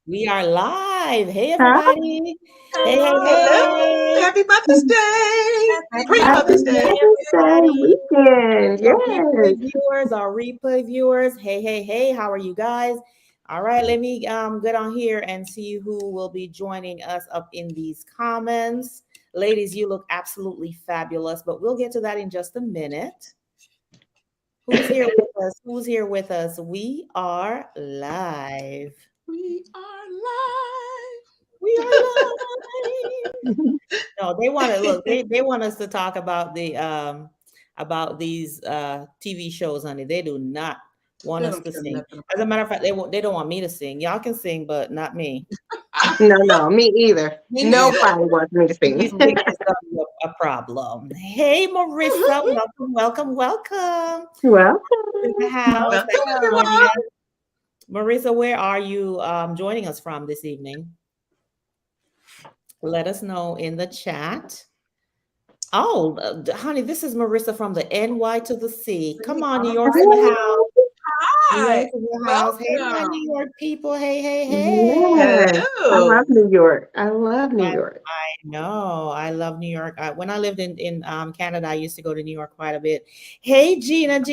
We are live. Hey, Hi, everybody. Hey, hey, Hello. hey. Happy Mother's Day. Happy happy Pre-Mother's Mother's Day, Day. Mother's Day everybody. weekend. Our Yes. replay viewers. Hey, hey, hey. How are you guys? All right, let me get on here and see who will be joining us up in these comments. Ladies, you look absolutely fabulous, but we'll get to that in just a minute. Who's here with us? Who's here with us? We are live. We are live. We are live. No, they want to look. They want us to talk about these TV shows, honey. They do not want They us don't to care sing. nothing As a about matter of fact, they don't want me to sing. Y'all can sing, but not me. No, no, me either. me Yeah, neither. Nobody wants me to this sing. is a problem. Hey, Marissa, welcome, welcome, welcome Well, in the house. Welcome, Thank you for everyone. joining us. Marissa, where are you joining us from this evening? Let us know in the chat. Oh, honey, this is Marissa from the NY to the C. Come See, on, New all York's in the right. house. hi. New York Hi. in the house. Hey, my Welcome. New York people. Hey, hey, hey. Yes. I love Hello. New York. I love New I, York. I know. I love New York. When I lived in Canada, I used to go to New York quite a bit. Hey, Gina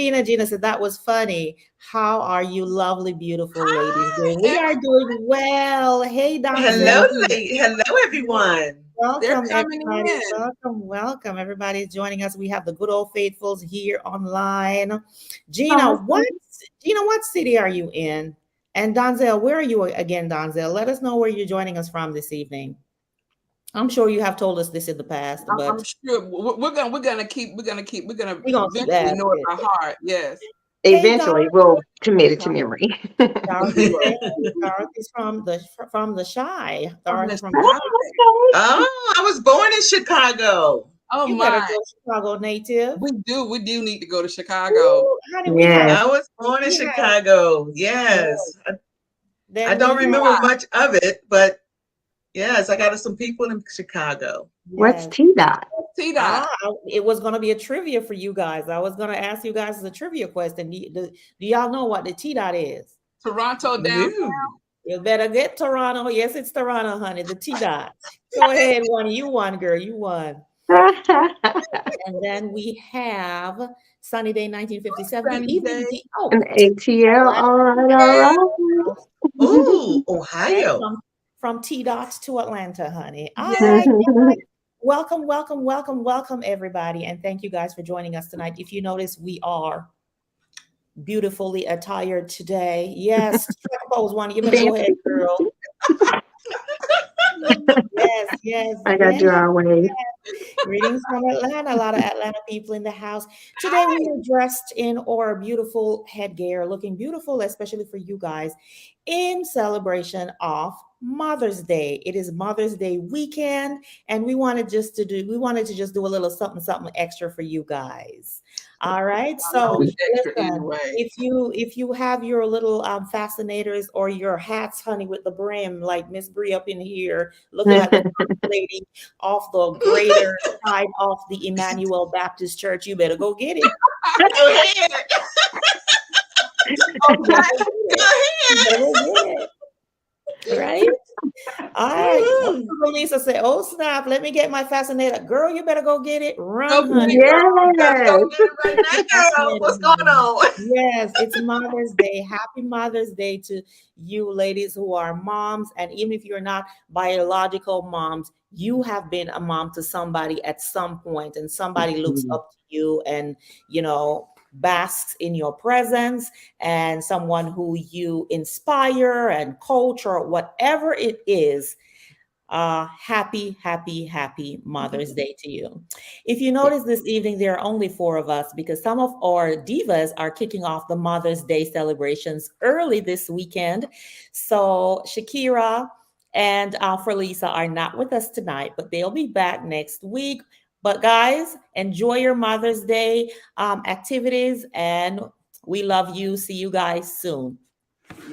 said that was funny. How are you, lovely, beautiful ladies Hi, doing? We are everyone. doing well. Hey, Hello, Donzel. hello, everyone. They're Welcome, coming everybody. in. Welcome, welcome. Everybody's joining us. We have the good old faithfuls here online. Gina, Awesome. what city are you in? And Donzel, where are you again, Donzel? Let us know where you're joining us from this evening. I'm sure you have told us this in the past, I'm but sure we're gonna we're gonna keep eventually know it asking. by heart. Yes. Hey, Eventually, we'll commit it to memory. Dorothy, Dorothy's from the Shy. From Dorothy the from the Oh, sky. Shy. okay. Oh, I was born in Chicago. oh You better my. go Chicago native. We do need to go to Chicago. Ooh, honey, Yes. I was born in we have Chicago. yes. Yes. I Then we don't have remember much of it, but yes, I got some people in Chicago. What's yes. T dot? T dot. It was going to be a trivia for you guys. I was going to ask you guys a trivia question. Do y'all know what the T dot is? Toronto down. No. You better get Toronto. Yes, it's Toronto, honey. The T dot. Go ahead, one. You won, girl. You won. And then we have Sunny Day 1957. Sunny Even day. the An ATL. All right, all Yeah. right. Ooh, right Ohio. from T dots to Atlanta, honey. All Yes. right. Welcome, welcome, welcome, welcome, everybody. And thank you guys for joining us tonight. If you notice, we are beautifully attired today. Yes, strike a pose one. You better go ahead, Fancy, girl. fancy. Yes, yes, I got to yes. do our way. Greetings from Atlanta. A lot of Atlanta people in the house. Today we are dressed in our beautiful headgear, looking beautiful, especially for you guys, in celebration of Mother's Day. It is Mother's Day weekend, and we wanted to just do a little something, something extra for you guys. All right. So Always extra listen, anyway. if you have your little fascinators or your hats, honey, with the brim, like Miss Bree up in here, looking like the first lady off the greater side of the Emmanuel Baptist Church, you better go get it. Go ahead. You better Okay. go get Go it. You ahead. better go get it. Right? All right. Woo-hoo. Lisa said, "Oh snap! Let me get my fascinator, girl. You better go get it. Go Run, get honey. it, girl. You got to Yes. go get it right Get your now, girl. fascinator, What's going honey. on? Yes, it's Mother's Day. Happy Mother's Day to you ladies who are moms. And even if you're not biological moms, you have been a mom to somebody at some point, and somebody looks up to you and, basks in your presence, and someone who you inspire and coach or whatever it is. Happy, happy, happy Mother's Day to you. If you Yes. notice this evening, there are only four of us because some of our divas are kicking off the Mother's Day celebrations early this weekend. So Shakira and Lisa are not with us tonight, but they'll be back next week. But guys, enjoy your Mother's Day activities, and we love you. See you guys soon.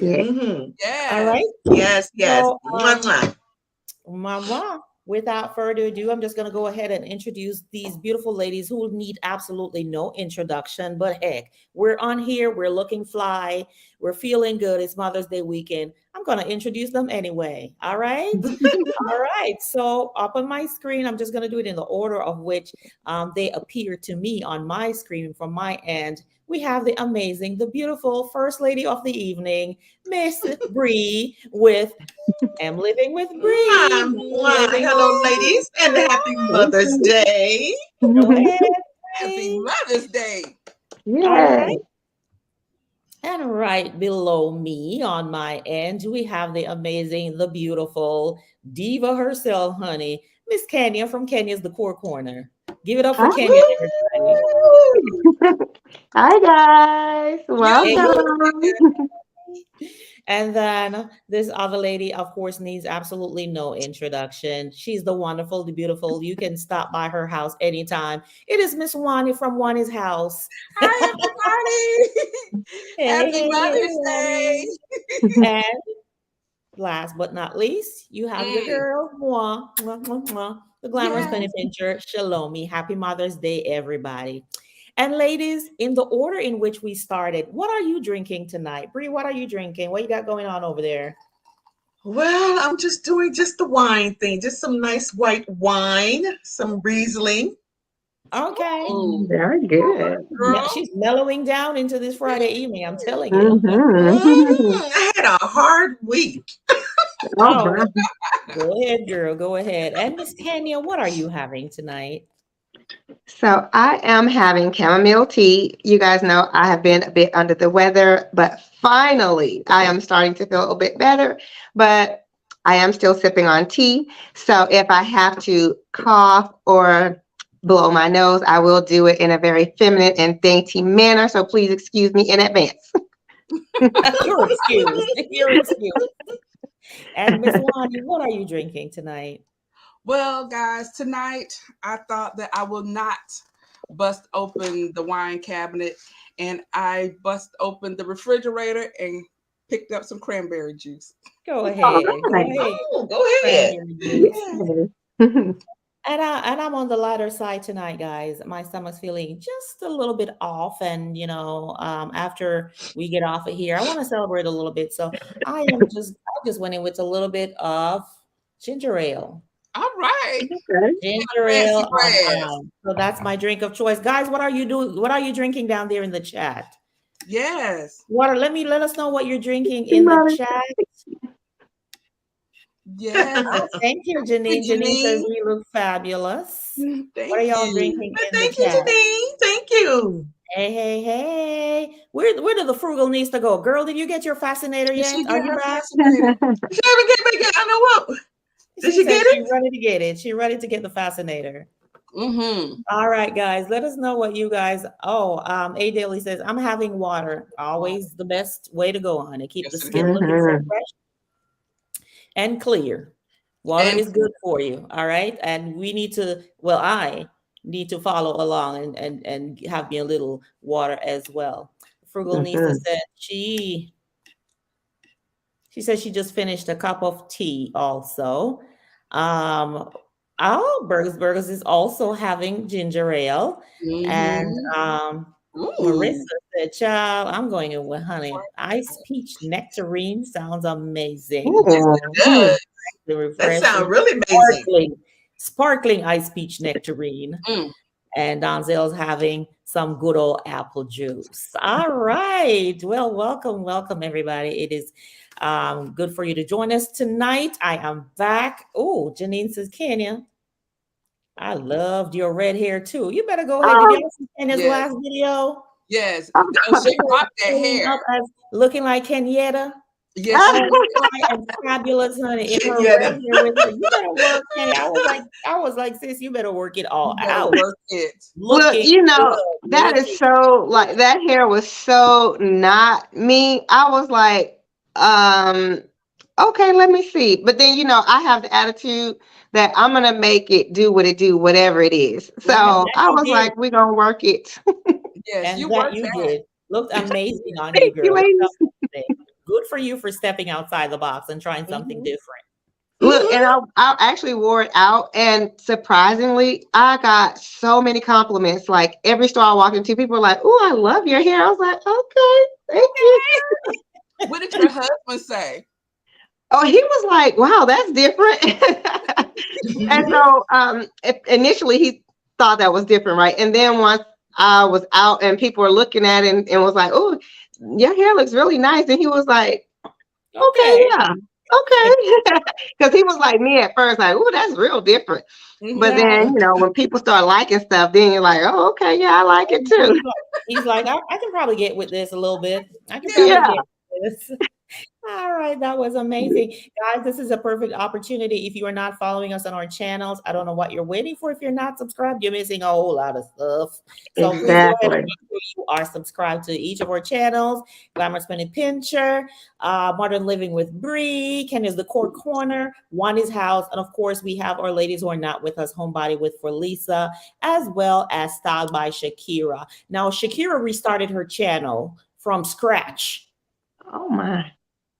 Yes. Yes. Mm-hmm. All Yes. right. Yes, yes. So, Mwah, mwah. Mama, without further ado, I'm just going to go ahead and introduce these beautiful ladies who need absolutely no introduction. But heck, we're on here, we're looking fly, We're feeling good. It's Mother's Day weekend. I'm going to introduce them anyway. All right. All right. So up on my screen, I'm just going to do it in the order of which they appear to me on my screen from my end. We have the amazing, the beautiful First Lady of the evening, Miss Bree with Am Living with Bree. Living Hello, ladies, and happy Mother's Day. Go ahead, Happy Bree. Mother's Day. All Yeah. right. And right below me on my end, we have the amazing, the beautiful diva herself, honey, Miss Kenya from Kenya's The Core Corner. Give it up for Hi, Kenya, everybody. Woo! hi guys. You, Hey. Welcome. And then this other lady, of course, needs absolutely no introduction. She's the wonderful, the beautiful. You can stop by her house anytime. It is Miss Wani from Wani's house. hi everybody. Hey, Happy hey, hey, Mother's Day. Wani. And last but not least, you have your Mm, girl, the glamorous yes. penny pincher, Shalomi. Happy Mother's Day, everybody. And ladies, in the order in which we started, what are you drinking tonight? Bree, what are you drinking? What you got going on over there? Well, I'm just doing just the wine thing, just some nice white wine, some Riesling. Okay. Ooh, Very good. girl. She's mellowing down into this Friday evening, I'm telling you. I had a hard week. Oh, Oh, my. go ahead, girl. Go ahead. And Miss Kenya, what are you having tonight? So I am having chamomile tea. You guys know I have been a bit under the weather, but finally I am starting to feel a bit better. But I am still sipping on tea. So if I have to cough or blow my nose, I will do it in a very feminine and dainty manner. So please excuse me in advance. You're excused. You're excused. And Miss Wani, what are you drinking tonight? Well, guys, tonight I thought that I will not bust open the wine cabinet, and I bust open the refrigerator and picked up some cranberry juice. Go All ahead. Go right. ahead. Oh, go ahead. Cranberry juice. Yes. Yes. And I'm on the lighter side tonight, guys. My stomach's feeling just a little bit off, and after we get off of here, I want to celebrate a little bit. So I just went in with a little bit of ginger ale. All right. Okay. Ginger Fancy ale on prayers. ice. So that's my drink of choice. Guys, what are you doing? What are you drinking down there in the chat? Yes. Water, let us know what you're drinking in the Mother. chat. Yes. Oh, thank you, Hey, Janine. Janine says Janine. we look fabulous. What are Thank y'all you. drinking in the Thank you, chat? Janine. Thank you. Hey, hey, hey. Where did the frugal needs to go? Girl, did you get your fascinator Did she yet? Are get you her back? fascinator? She ever get I know what. Did She she said get she's it? ready to get it. She's ready to get the fascinator. Mm-hmm. All right, guys. Let us know what you guys. Oh, A Daily says, I'm having water. Always the best way to go on it. Keep the Yes, it skin is. looking so Mhm. fresh and clear. Water And is good for you. All right. And we need to, well, I need to follow along and have me a little water as well. Frugal Nista Mhm. said she said she just finished a cup of tea also. Um, Burgers is also having ginger ale. And mm-hmm. Marissa Ooh. said, child, I'm going in with honey. Ice peach nectarine sounds amazing. Yes, it Mhm. does. The That sounds refreshing, really amazing. sparkling ice peach nectarine. Mm. And Donzel's having some good old apple juice. All right. Well, welcome, everybody. It is good for you to join us tonight. I am back. Oh, Janine says, Kenya, I loved your red hair too. You better go ahead. Did Oh, y'all see Kenya's Yes. last video? Yes. oh, Oh, she rocked that Showing hair. up as looking like Kenyatta. Yes, she Oh, did. fly and fabulous, honey, in her red Yeah. hair with her. You better work, Kenny. I was like, sis, you better work it all You better out. work it. Look, Looking you good. know, that is Looking so like good. that hair was so not me. I was like, okay, let me see. But then, I have the attitude that I'm gonna make it do what it do, whatever it is. So And that I you was did. like, we're gonna work it. Yes, And you that worked you that. did. Looked amazing on you, Thank you, girl. ladies. Looked amazing. Good for you for stepping outside the box and trying something Mm-hmm. different. Look, and Mhm. I actually wore it out, and surprisingly, I got so many compliments. Like every store I walked into, people were like, "Oh, I love your hair." I was like, "Okay, thank you." What did your husband say? Oh, he was like, "Wow, that's different." And so, initially he thought that was different, right? And then once I was out and people were looking at it and was like, "Oh, your hair looks really nice," and he was like, "Okay, Okay. yeah, okay," because he was like me at first, like, "Oh, that's real different." But Mhm. then, Yeah. when people start liking stuff, then you're like, "Oh, okay, yeah, I like it too." He's like, I can probably get with this a little bit. I can probably Yeah. Yeah. get with this. All right, that was amazing. Guys, this is a perfect opportunity. If you are not following us on our channels, I don't know what you're waiting for. If you're not subscribed, you're missing a whole lot of stuff. So please go ahead and Exactly. make sure you are subscribed to each of our channels. Glamour Spinning Pincher, Modern Living with Bree, Ken is the Court Corner, One is House, and of course, we have our ladies who are not with us, Homebody with for Lisa, as well as Styled by Shakira. Now, Shakira restarted her channel from scratch Oh my.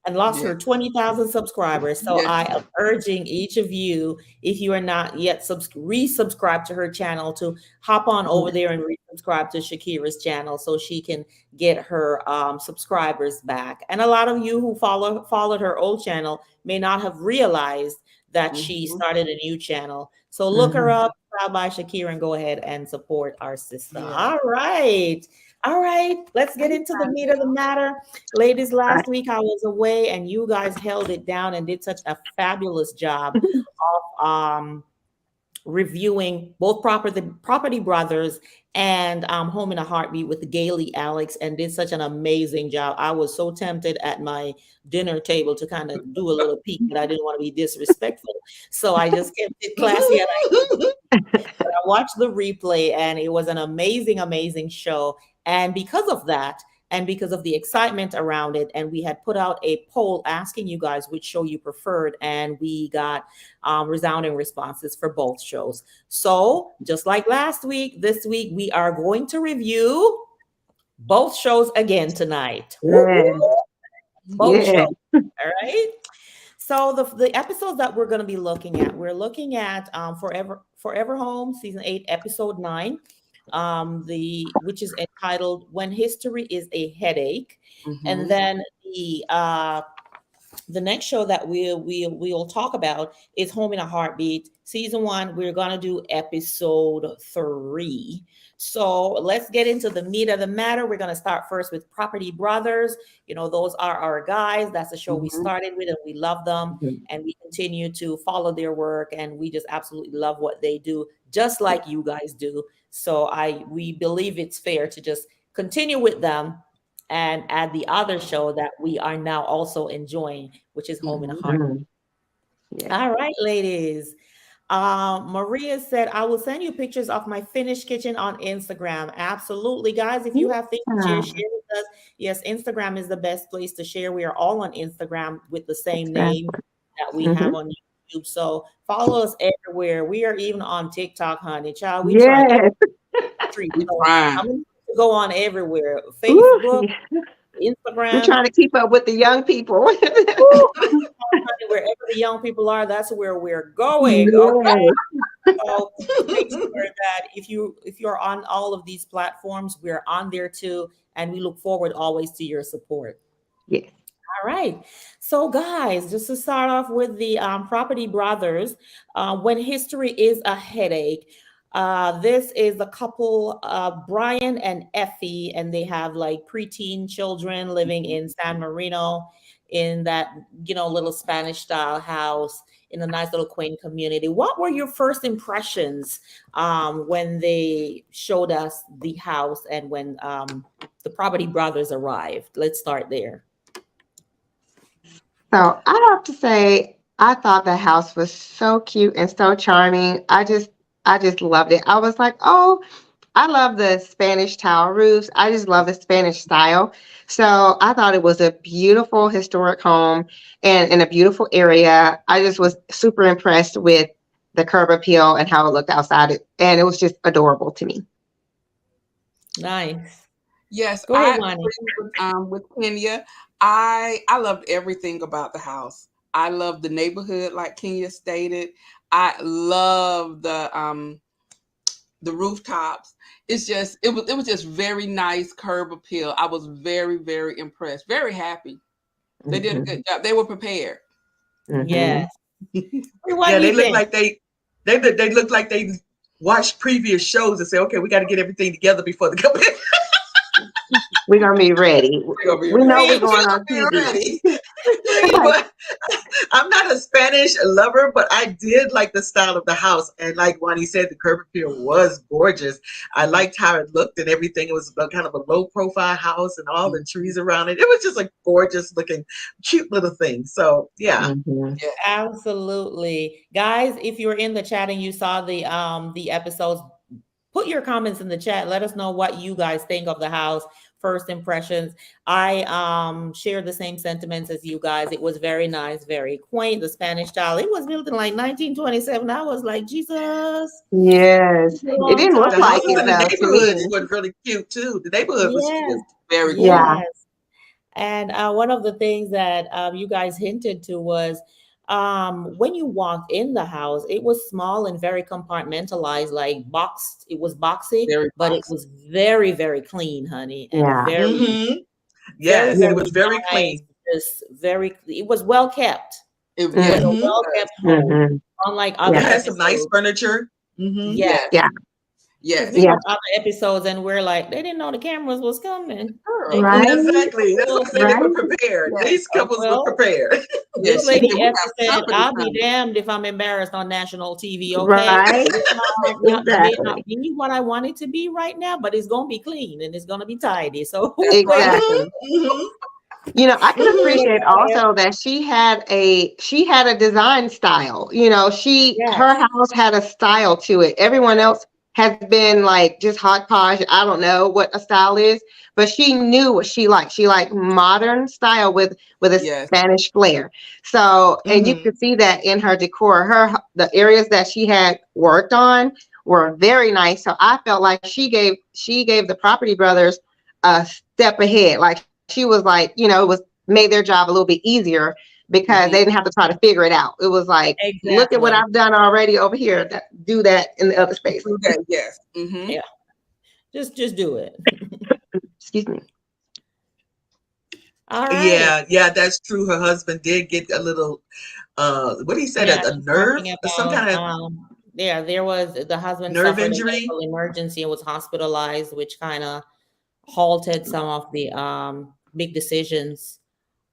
and lost Yeah. her 20,000 subscribers. So Yes. I am urging each of you, if you are not yet resubscribed to her channel, to hop on over there and resubscribe to Shakira's channel so she can get her subscribers back. And a lot of you who followed her old channel may not have realized that she Mhm. started a new channel. So look her Mhm. up, Style by Shakira, and go ahead and support our sister. Yeah. All right. All right, let's get into the meat of the matter. Ladies, Right. last week I was away and you guys held it down and did such a fabulous job of reviewing both Property Brothers and Home in a Heartbeat with Gailey Alex and did such an amazing job. I was so tempted at my dinner table to kind of do a little peek, but I didn't want to be disrespectful. So I just kept it classy and I watched the replay and it was an amazing, amazing show. And because of that, and because of the excitement around it, and we had put out a poll asking you guys which show you preferred, and we got resounding responses for both shows. So, just like last week, this week we are going to review both shows again tonight. Woo, Yeah. woo, both Yeah. shows. All right. So the episodes that we're going to be looking at, we're looking at Forever Home season 8 episode 9, the which is entitled When History is a Headache, and Mhm. then the next show that we'll talk about is Home in a Heartbeat season 1. We're gonna do episode 3. So let's get into the meat of the matter. We're gonna start first with Property Brothers. Those are our guys. That's the show we Mhm. started with, and we love them, and we continue to follow their work, and we just absolutely love what they do, just like you guys do. So we believe it's fair to just continue with them and add the other show that we are now also enjoying, which is Home in a Mhm. Heart. Mhm. Yeah. All right, ladies. Maria said, I will send you pictures of my finished kitchen on Instagram. Absolutely, guys. If you have things to share, Yeah. share with us. Yes, Instagram is the best place to share. We are all on Instagram with the same name Exactly. that we Mhm. have on YouTube. So follow us everywhere. We are even on TikTok, honey. Child, we trying Yes. street. We So trying. I'm gonna go on everywhere. Ooh, Facebook, yeah. We're Instagram. trying to keep up with the young people. Woo! Honey, wherever the young people are, that's where we're going. Okay. Yes. So make sure that if you're on all of these platforms, we're on there too. And we look forward always to your support. Yes. All right. So, guys, just to start off with the Property Brothers, When History is a Headache. This is the couple, Brian and Effie, and they have like preteen children living in San Marino in that, little Spanish style house in a nice little quaint community. What were your first impressions when they showed us the house and when the Property Brothers arrived? Let's start there. So I have to say, I thought the house was so cute and so charming. I just loved it. I was like, oh, I love the Spanish tile roofs. I just love the Spanish style. So I thought it was a beautiful historic home and in a beautiful area. I just was super impressed with the curb appeal and how it looked outside. And it was just adorable to me. Nice. Yes, Go ahead, I Wani. agree with Kenya. I loved everything about the house. I love the neighborhood, like Kenya stated. I love the rooftops. It was just very nice curb appeal. I was very, very impressed, very happy. They did a good job. They were prepared. Yes. What Yeah, do they you look think? like they look like they watched previous shows and say, okay, we got to get everything together before the come in. We're gonna be ready. We're gonna be We know ready. we're We're going gonna on be TV. ready. But I'm not a Spanish lover, but I did like the style of the house. And like Juan said, the curb appeal was gorgeous. I liked how it looked and everything. It was a kind of a low profile house and all the trees around it. It was just a gorgeous looking, cute little thing. So yeah. Mhm. Yeah. Absolutely. Guys, if you're in the chat and you saw the episodes, put your comments in the chat. Let us know what you guys think of the house. First impressions. I share the same sentiments as you guys. It was very nice, very quaint, the Spanish style. It was built in like 1927. I was like, Jesus, Yes. it's a It long didn't look time The like houses it in the ago. though to neighborhoods me. were really cute too. The neighborhood was Yes, cute. Very cool. Yeah. yes. And one of the things that you guys hinted to was when you walked in the house, it was small and very compartmentalized, like boxed. It was boxy, Very but it boxy. was very, very clean, honey, and Yeah. very, Hmm. very, Yes, Yeah. it very was very nice. clean. Just very, it was well kept. It was Yes, a Mm. it Hmm. well was. kept home, Mhm. unlike Yeah. other It had some nice episodes. furniture. Hmm. Yes, Yes. Yeah. because Yes. we Yeah. watch other episodes and we're like, they didn't know the cameras was coming. They Girl. could have Right. Exactly. That's why I say they were Right. prepared. Yes. These couples were well, prepared. this Yes. She lady said we Effie have said, company "I'll be coming. damned if I'm embarrassed on national TV." Okay, Right. it may not Exactly. be what I want it to be right now, but it's gonna be clean and it's gonna be tidy. So That's right. wait, Exactly. Hmm. Hmm. I can Hmm. appreciate also that she had a design style. Her yes, house had a style to it. Everyone else has been like just hodgepodge. I don't know what a style is, but she knew what she liked. She liked modern style with a Yes. Spanish flair. So, and you Hmm. could see that in her decor. The areas that she had worked on were very nice. So I felt like she gave the property brothers a step ahead. Like she was like, it was made their job a little bit easier because they Hmm. didn't have to try to figure it out. It was like, look at what exactly. I've done already over here. Do that in the other space. Do that. Yes. Hmm. Yeah, just do it. Excuse me. All right. Yeah, yeah, that's true. Her husband did get a little what he said, Yeah, a she's nerve, talking some about kind of yeah, there was the husband nerve suffered a injury. medical emergency and was hospitalized, which kind of halted some of the big decisions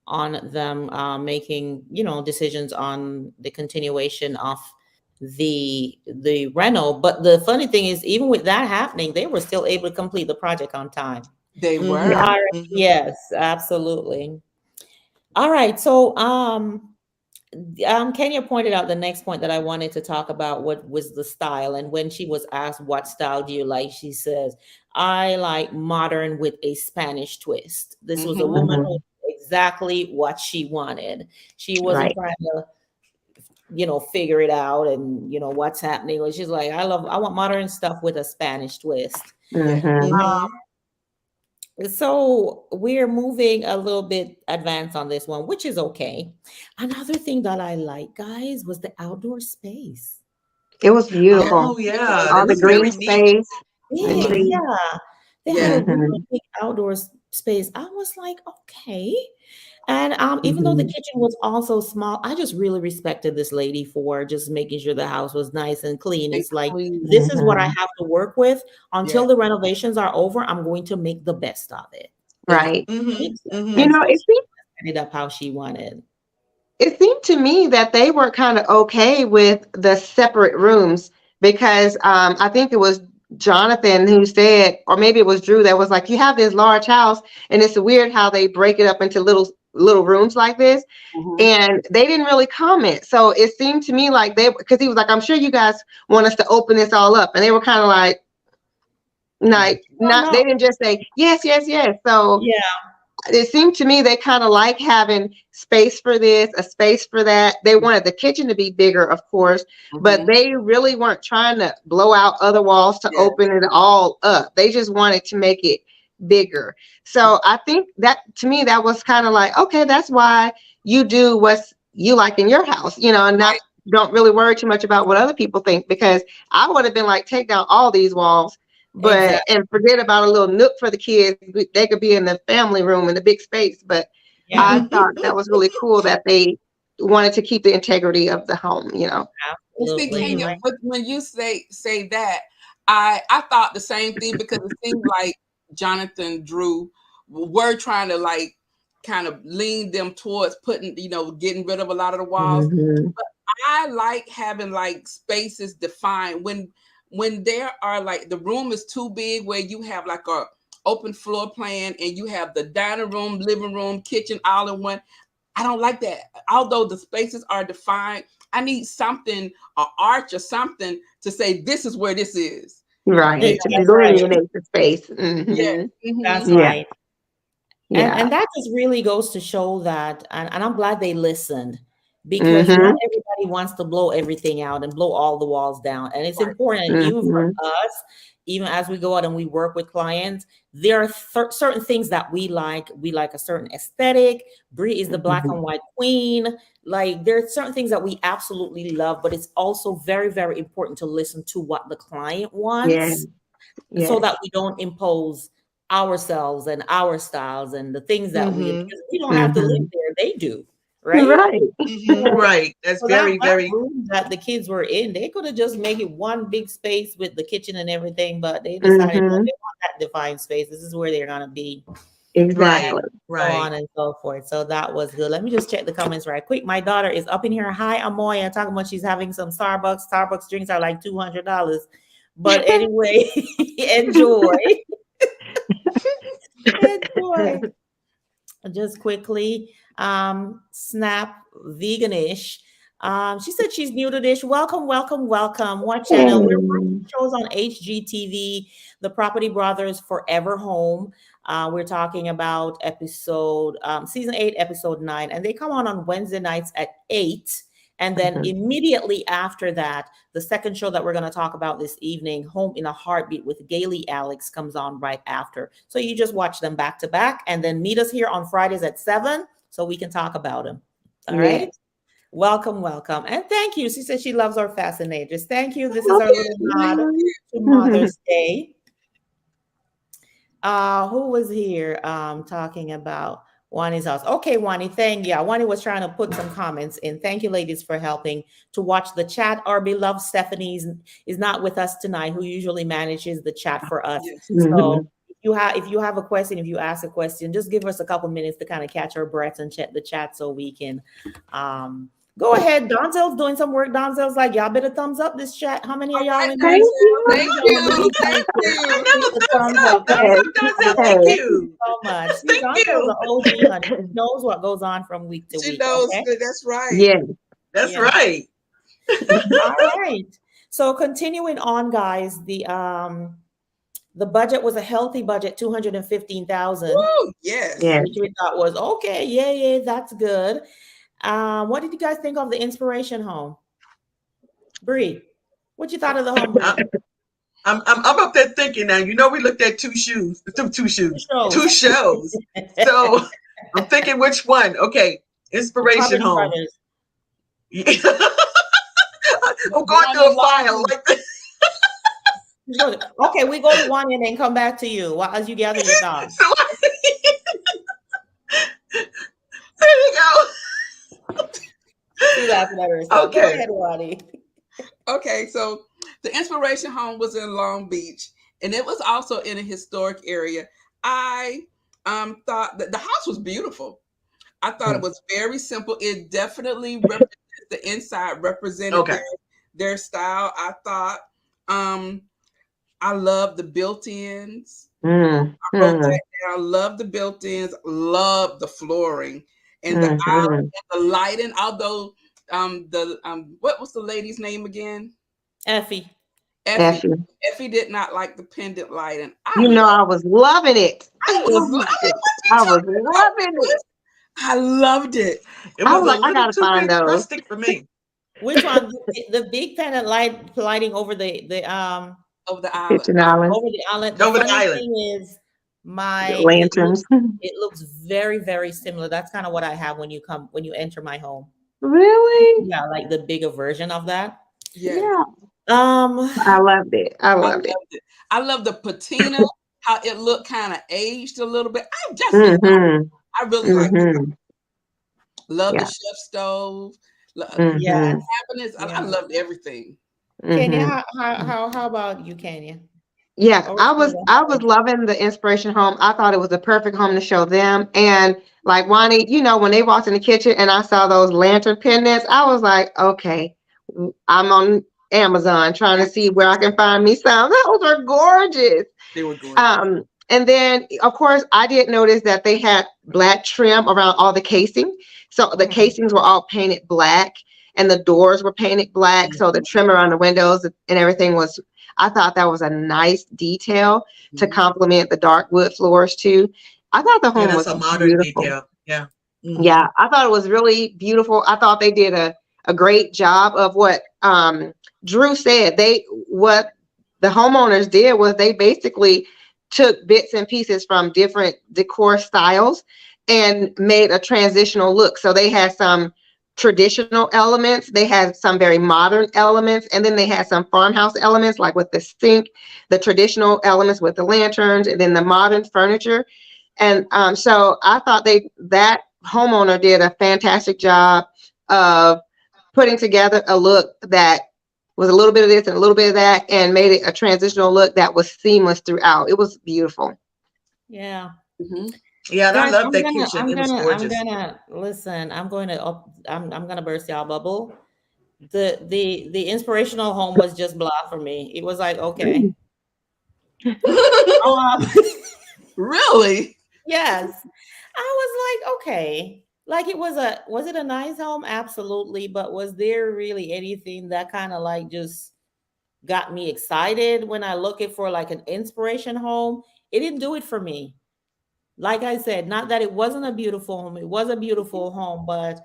on them making decisions on the continuation of the rental. But the funny thing is, even with that happening, they were still able to complete the project on time. They were. Yeah. Hmm. All right. Hmm. Yes, absolutely. All right, so Kenya pointed out the next point that I wanted to talk about, what was the style. And when she was asked, what style do you like? She says, I like modern with a Spanish twist. This was a Hmm. woman who Hmm. knew exactly what she wanted. She wasn't Right. trying to, figure it out and, what's happening. She's like, I want modern stuff with a Spanish twist. Yeah. Hmm. Hmm. So we're moving a little bit advanced on this one, which is okay. Another thing that I like, guys, was the outdoor space. It was Yeah. beautiful. Oh yeah, All that the was green very neat. space, the Big, Hmm. trees. yeah. They had a Yeah. really Hmm. big outdoor space. I was like, okay. And even though the Hmm. kitchen was also small, I just really respected this lady for just making sure the house was nice and clean. And It's like, clean. this is what I Hmm. have to work with. Yeah. Until the renovations are over, I'm going to make the best of it. Right. Hmm. Exactly. Hmm. And so It she seemed set it up how she wanted. it seemed to me that they were kind of okay with the separate rooms because I think it was Jonathan who said, or maybe it was Drew that was like, you have this large house, and it's weird how they break it up into little rooms like this, Hmm. and they didn't really comment. So it seemed to me like because he was like, I'm sure you guys want us to open this all up, and they were kind of like Oh not. no. They didn't just say yes, yes, yes. So Yeah, it seemed to me they kind of like having space for this, a space for that. They wanted the kitchen to be bigger, of course, but Hmm. they really weren't trying to blow out other walls to Yeah. open it all up. They just wanted to make it bigger. So I think that to me, that was kind of like, okay, that's why you do what you like in your house, and not Right. don't really worry too much about what other people think, because I would have been like, take down all these walls but exactly. and forget about a little nook for the kids. They could be in the family room in the big space, but Yeah, I thought that was really cool that they wanted to keep the integrity of the home, you know. And see, absolutely. Kenya, Mhm. when you say that, I thought the same thing because it seemed like Jonathan Drew were trying to like kind of lean them towards putting, getting rid of a lot of the walls. Mhm. But I like having like spaces defined when there are like the room is too big where you have like a open floor plan and you have the dining room, living room, kitchen all in one. I don't like that. Although the spaces are defined, I need something, an arch or something to say this is where this is. You Right. To That's know? right. delineate the space. Yes. That's Yeah. right. And Yeah. that just really goes to show that, and I'm glad they listened, because not Mhm. everybody wants to blow everything out and blow all the walls down. And it's Right. important, even for Mhm. us, even as we go out and we work with clients, there are certain things that we like. We like a certain aesthetic. Brie is the black Mhm. and white queen. Like, there are certain things that we absolutely love, but it's also very, very important to listen to what the client Yeah. wants, so Yes. that we don't impose ourselves and our styles and the things that we, Mm-hmm. because we don't have to live Mhm. there, they do, right? Right. Mm-hmm. So, Right. That's so that very, that very room that the kids were in, they could have just make it one big space with the kitchen and everything, but they decided no, Mhm. they want that defined space. This is where they're gonna be, right. and Exactly. so Right. on and so forth. So that was good. Let me just check the comments right quick. My daughter is up in here. Hi, Amoya, talking about she's having some Starbucks. Starbucks drinks are like $200. But anyway, enjoy. Enjoy. Just quickly, Snap Veganish. She said she's new to this. Welcome, welcome, welcome. What channel? We're watching Mm. shows on HGTV, The Property Brothers Forever Home. We're talking about season 8, episode 9, and they come on Wednesday nights at 8. And then Mhm. immediately after that, the second show that we're going to talk about this evening, Home in a Heartbeat with Gailey Alex, comes on right after. So you just watch them back to back and then meet us here on Fridays at 7 so we can talk about them. All right. Yes. Welcome, welcome. And thank you. She said she loves our fascinators. Thank you. This is Oh, our little nod Thank yeah. you. to Mother's Day. Who was here talking about Wani's house? Okay, Wani, thank you. Wani was trying to put some comments in. Thank you, ladies, for helping to watch the chat. Our beloved Stephanie is not with us tonight, who usually manages the chat for us. Yes. So Mhm. if you have a question, if you ask a question, just give us a couple minutes to kind of catch our breaths and check the chat so we can go ahead. Donzel's doing some work. Donzel's like, y'all better thumbs up this chat. How many All of y'all right, in here? Thank Donzel. How you. many Thank of y'all in the you. beginning Thank to I you. know. hit the Thumbs thumbs up. up? Thumbs Thank Hey, up, Donzel. you. Thank hey. Thank you you. so much. See, Thank Donzel's you. the OG, honey. She knows what goes on from week to She week. knows Okay. that. That's right. Yes. That's Yeah. right. All right. So continuing on, guys, the budget was a healthy budget, 215,000, Woo, yes. Yes. which we thought was okay. Yeah, yeah, that's good. What did you guys think of the inspiration home? Bree, what you thought of the home, I, Bree? I'm up there thinking now. You know, we looked at Two shows. two shows. So I'm thinking which one. Okay, The Inspiration Property Home. Brothers. The I'm going one through in a Long file Beach. like this. Okay, we go to one and then come back to you as you gather your thoughts. So there you She's laughing at go. herself. Go Okay. ahead, Wadi. Okay, so the Inspiration Home was in Long Beach, and it was also in a historic area. I thought that the house was beautiful. I thought it was very simple. It definitely represents the inside, represented Okay. their style. I thought um I love the built-ins. Wrote Mm-hmm. that down. Love the built-ins. Love the flooring and the Mm-hmm. island and the lighting. Although the what was the lady's name again? Effie. Effie. Effie. Effie did not like the pendant lighting. You know, I was loving it. I was Loved like, it. what you I was talking about? loving it. I loved it. It I was was a like, I little gotta too find bit those. rustic for me. Which one? The big pendant lighting over the Over the island. Kitchen Island, over the island. The Over the funny island. thing is, the it looks lanterns. very, very similar. That's kind of what I have when you enter my home. Really? Yeah, like the bigger version of that. Yes. Yeah. Um, I loved it. I I loved it. loved it. I love the patina, how it looked kind of aged a little bit. I just love Mm-hmm. I really like it. Mm-hmm. Love the Yeah. chef stove. Yes, Mm-hmm. Cabinets. I yeah. loved everything. Kenya, Mm-hmm. how about you, Kenya? Yeah, Or I for was the I was home? loving the inspiration home. I thought it was the perfect home to show them. And like Wani, when they walked in the kitchen and I saw those lantern pendants, I was like, okay, I'm on Amazon trying to see where I can find me some. Those are gorgeous. They were gorgeous. And then of course I did notice that they had black trim around all the casing. So the Mhm. casings were all painted black and the doors were painted black. So the trim around the windows and everything was, I thought that was a nice detail to Mhm. complement the dark wood floors too. I thought the Yeah, home that's was a modern beautiful. detail. Yeah. Hmm. Yeah, I thought it was really beautiful. I thought they did a great job of what Drew said. What the homeowners did was they basically took bits and pieces from different decor styles and made a transitional look. So they had some traditional elements, they had some very modern elements, and then they had some farmhouse elements like with the sink, the traditional elements with the lanterns, and then the modern furniture. And so I thought that homeowner did a fantastic job of putting together a look that was a little bit of this and a little bit of that and made it a transitional look that was seamless throughout. It was beautiful. Yeah. Mhm. Yeah, and I Guys, love that kitchen. It was I'm gorgeous. gonna listen. I'm gonna burst y'all bubble. The inspirational home was just blah for me. It was like, okay. Um, Really? yes. I was like, okay. Like was it a nice home? Absolutely. But was there really anything that kind of like just got me excited when I looking for like an inspiration home? It didn't do it for me. Like I said, not that it wasn't a beautiful home. It was a beautiful home, but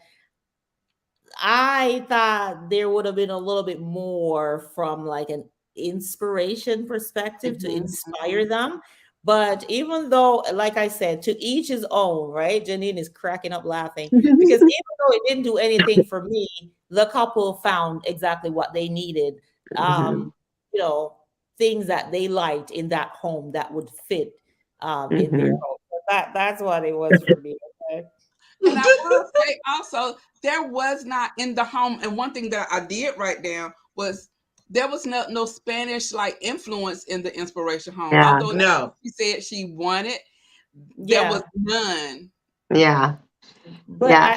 I thought there would have been a little bit more from like an inspiration perspective to Mhm, inspire mhm. them. But even though, like I said, to each his own, right? Janine is cracking up laughing because even though it didn't do anything for me, the couple found exactly what they needed. Mhm, You know, things that they liked in that home that would fit in their mhm. home. So that's what it was for me. Okay. And I will say also, there was not in the home, and one thing that I did write down was there was no Spanish like influence in the inspiration home. Yeah, Although that's what No. she said she wanted, there was Yeah. none. yeah, But yeah.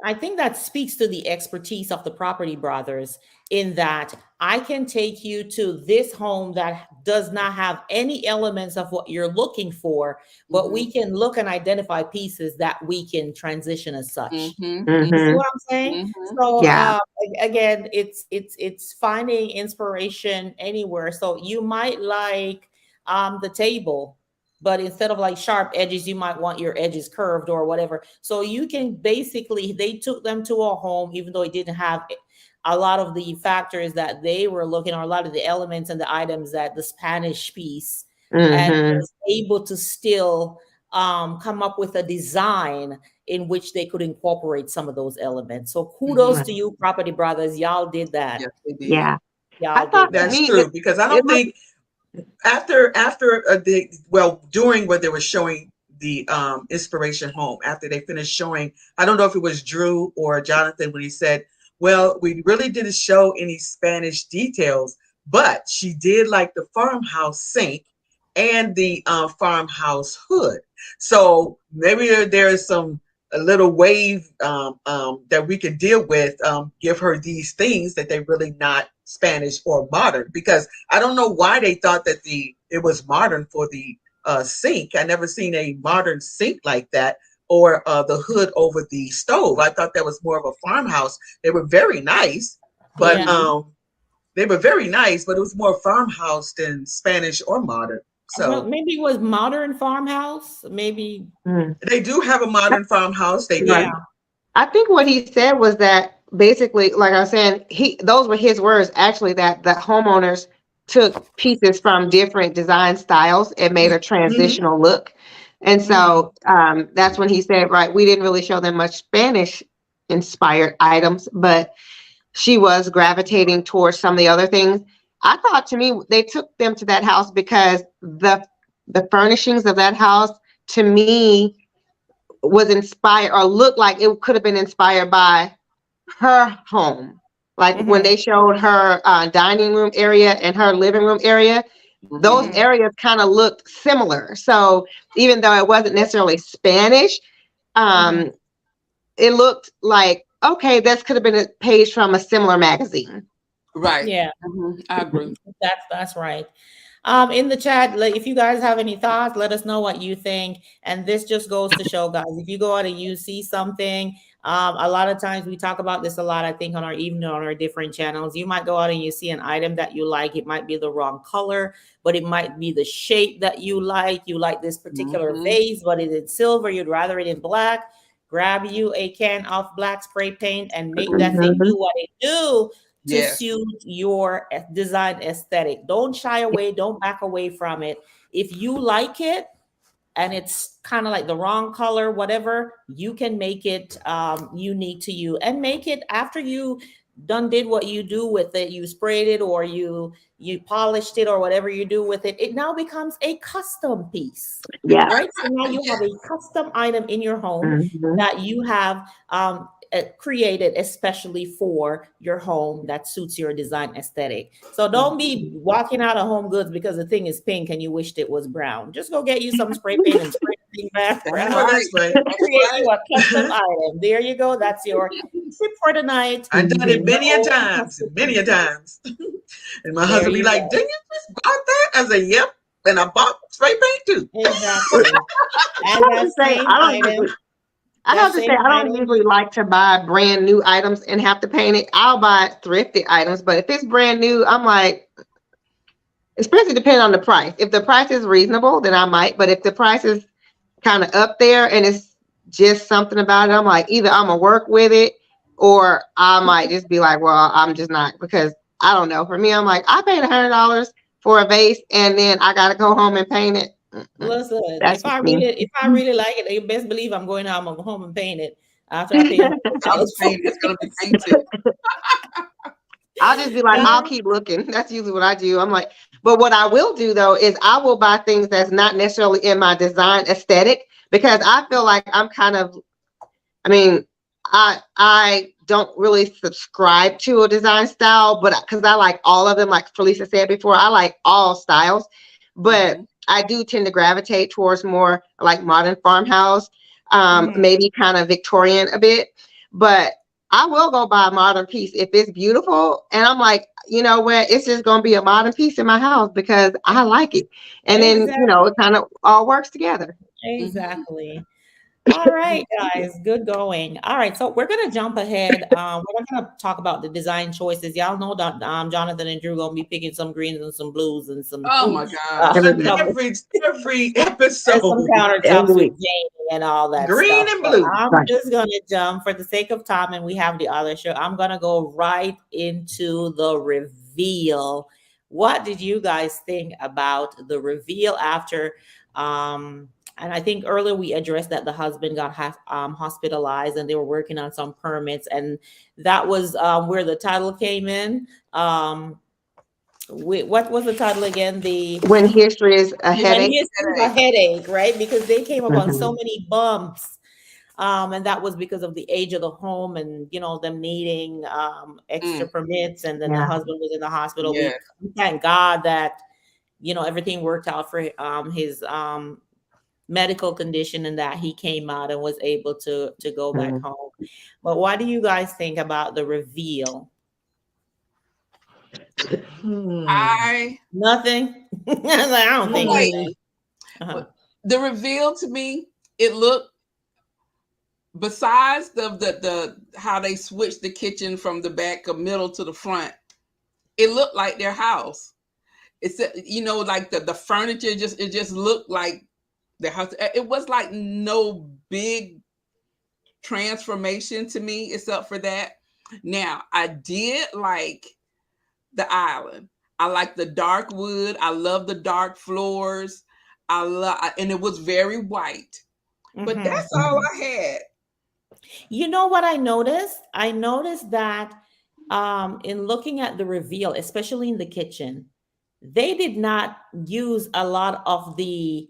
I think that speaks to the expertise of the property brothers in that I can take you to this home that does not have any elements of what you're looking for, but Mhm, we can look and identify pieces that we can transition as such. mhm, You see mhm, Mhm. what I'm saying? mhm. So Yeah. again, it's finding inspiration anywhere. So you might like the table, but instead of like sharp edges, you might want your edges curved or whatever. So you can basically they took them to a home, even though it didn't have a lot of the factors that they were looking, or a lot of the elements and the items that the Spanish piece, and Mhm. was able to still come up with a design in which they could incorporate some of those elements. So kudos Mhm. to you, property brothers. Y'all did that. Yes, they did. Yeah. I Y'all thought did to that. That's me true because I it don't looked. think after during when they were showing the inspiration home after they finished showing, I don't know if it was Drew or Jonathan when he said, well, we really didn't show any Spanish details, but she did like the farmhouse sink and the farmhouse hood. So maybe there is some a little wave that we could deal with, give her these things that they really not Spanish or modern, because I don't know why they thought that it was modern for the sink. I never seen a modern sink like that, or the hood over the stove. I thought that was more of a farmhouse. They were very nice, but Yeah. Mhm. they were very nice, but it was more farmhouse than Spanish or modern. Well, So maybe it was modern farmhouse. Maybe, Mm. they do have a modern farmhouse. They Right. do. yeah. I think what he said was that basically, like I was saying, those were his words actually, that the homeowners took pieces from different design styles and made a Hmm. transitional look. And Mhm. so that's when he said, right, we didn't really show them much Spanish inspired items, but she was gravitating towards some of the other things. I thought to me they took them to that house because the furnishings of that house to me was inspired or looked like it could have been inspired by her home. Like when Mm-hmm. they showed her dining room area and her living room area, those Mm-hmm. Mm-hmm. areas kind of looked similar. So even though it wasn't necessarily Spanish, Mm-hmm. um, it looked like, okay, this could have been a page from a similar magazine. Right. Yeah. I agree. That's right. In the chat, if you guys have any thoughts, let us know what you think. And this just goes to show, guys, if you go out and you see something, a lot of times we talk about this a lot. I think on our even on our different channels, you might go out and you see an item that you like. It might be the wrong color, but it might be the shape that you like. You like this particular Mm-hmm. vase, but it's in silver. You'd rather it in black. Grab you a can of black spray paint and make that thing Mhm. do what it do to Yes. suit your design aesthetic. Don't shy away, don't back away from it. If you like it and it's kind of like the wrong color, whatever, you can make it unique to you and make it after you done did what you do with it. You sprayed it or you polished it or whatever you do with it. It now becomes a custom piece, Yeah. right? So now you have Yes. a custom item in your home Mhm. that you have created especially for your home that suits your design aesthetic. So don't be Mhm. walking out of Home Goods because the thing is pink and you wished it was brown. Just go get you some spray paint and spray the thing back That's I know brown. right. that's right. That's Create you a custom I've item. There you go. That's your tip for the night. done it Mhm. many a No times, plastic many a pieces. times. And my There husband be you like, go. "Didn't you just bought that?" I said, "Yep." And I bought spray paint too. Exactly. I And have that to say, same item, that same I don't item. usually like to buy brand new items and have to paint it. I'll buy thrifted items, but if it's brand new, I'm like, especially depending on the price. If the price is reasonable, then I might. But if the price is kind of up there and it's just something about it, I'm like, either I'm gonna work with it or I might just be like, well, I'm just not because I don't know. For me, I'm like, I paid $100 for a vase and then I gotta go home and paint it. Mm-mm. Listen, That's just me. if I really like it, you best believe I'm going home, I'm home and paint it after I pay house $100 for paint is gonna be painted. I'll just be like, I'll it. keep looking. That's usually what I do. I'm like, but what I will do though is I will buy things that's not necessarily in my design aesthetic because I feel like I'm kind of, I mean, I don't really subscribe to a design style, but because I like all of them, like Felisa said before, I like all styles, but Mm-hmm. I do tend to gravitate towards more like modern farmhouse, Mhm. maybe kind of Victorian a bit, but I will go buy a modern piece if it's beautiful, and I'm like, you know what, it's just gonna be a modern piece in my house because I like it, and then Exactly. it kind of all works together. Mm-hmm. Exactly. All right, guys, good going. All right, so we're gonna jump ahead. We're not gonna talk about the design choices. Y'all know that Jonathan and Drew gonna be picking some greens and some blues and some Oh my uh, gosh. Every week, some Every and some episode, countertops every with week, Jamie and all that green stuff. and But blue. I'm right? just gonna jump for the sake of time, and we have the other show. I'm gonna go right into the reveal. What did you guys think about the reveal after? And I think earlier we addressed that the husband got hospitalized, and they were working on some permits, and that was where the title came in. What was the title again? The When history is a Here's when headache. he is a headache. headache, right? Because they came upon so Mhm. many bumps. And that was because of the age of the home and them needing extra Mm, permits, and then the Yeah. husband was in the hospital. yeah. We thank God that everything worked out for his medical condition, and that he came out and was able to go back Mhm. home. But what do you guys think about the reveal? Hmm. I Nothing. I was like, I don't well think wait. Hmm. anything. Uh-huh. But the reveal to me, it looked besides the how they switched the kitchen from the back of middle to the front, it looked like their house. It's like the furniture just looked like their house. It was like no big transformation to me except for that. Now I did like the island. I like the dark wood. I love the dark floors. And it was very white. But Mhm. that's all Mhm. I had. You know what I noticed? I noticed that in looking at the reveal, especially in the kitchen, they did not use a lot of the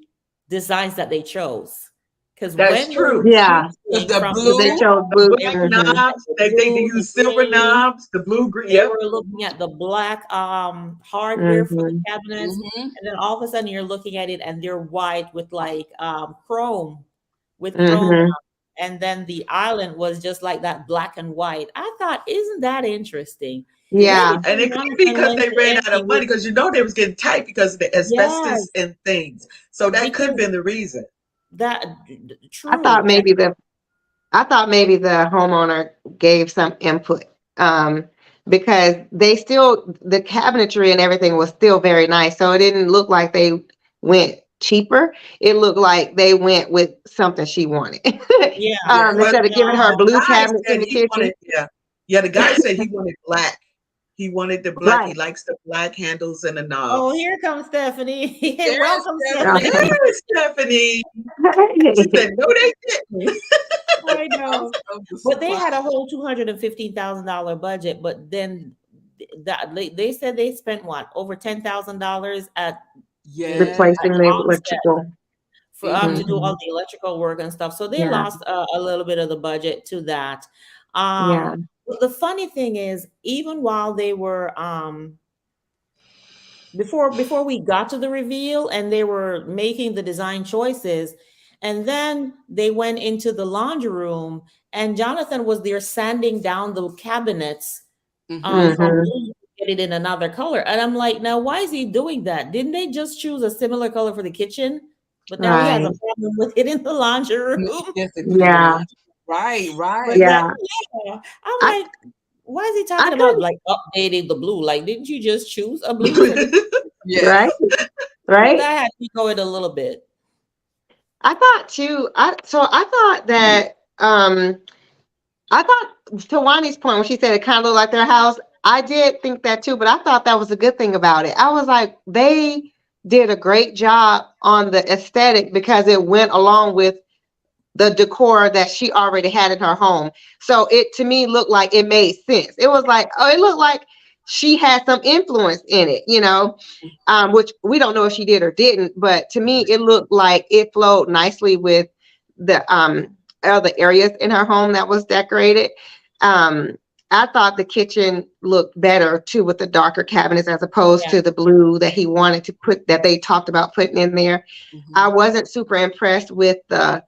designs that they chose. Because That's when they were true. Yeah. Because choosing the from They blue. chose The blue. black Hmm. knobs, the they blue, the use silver green, knobs, the blue green. they Yep. were looking at the black hardware for the Hmm. cabinets, Mm-hmm. and then all of a sudden you're looking at it and they're white with like chrome, with chrome, Hmm. and then the island was just like that black and white. I thought, isn't that interesting? Maybe Yeah. And it could be Jonathan because went they to ran out Emmy of with, money because they was getting tight because of the asbestos yes, and things. So that could have because been the reason. that I thought true. And maybe the I thought maybe the homeowner gave some input, um, because the cabinetry and everything was still very nice. So it didn't look like they went cheaper. It looked like they went with something she wanted. yeah, Yes. Well, Instead of giving her the no, blue guy cabinets in said the he kitchen. wanted, yeah, yeah. The guy said he wanted black. He wanted the black. He Right. likes the black handles and the oh, knobs. here comes Stephanie. Yes, Welcome, Stephanie. Stephanie. Okay. Yes, Stephanie. She said, no, they didn't. I I'm know. so But they surprised. had a whole $215,000 budget, but then that they said they spent what, over $10,000 Yes. at Replacing the the onset electrical. for Mm-hmm. to do Hmm. all the electrical work and stuff. So they Yeah. lost a little bit of the budget to that. Yeah. But the funny thing is, even while they were before we got to the reveal and they were making the design choices, and then they went into the laundry room and Jonathan was there sanding down the cabinets Mm-hmm. from Hmm. blue to get it in another color, and I'm like, now why is he doing that? Didn't they just choose a similar color for the kitchen, but now he has a Right. problem with it in the laundry room? Yes, they put it in the Yeah. laundry. Right, But right. that, Yeah. yeah, I'm I like, why is he I talking about couldn't. like updating the blue? Like, didn't you just choose a blue for the? Yes. Right. So Right. that had me going a little bit. I thought too. I thought that I thought, to Wani's point when she said it kind of looked like their house, I did think that too, but I thought that was a good thing about it. I was like, they did a great job on the aesthetic because it went along with the decor that she already had in her home. So it to me looked like it made sense. It was like, oh, it looked like she had some influence in it, which we don't know if she did or didn't, but to me it looked like it flowed nicely with the other areas in her home that was decorated. Um, I thought the kitchen looked better too with the darker cabinets as opposed Yeah. to the blue that he wanted to put that they talked about putting in there. I Mm-hmm. wasn't super impressed with the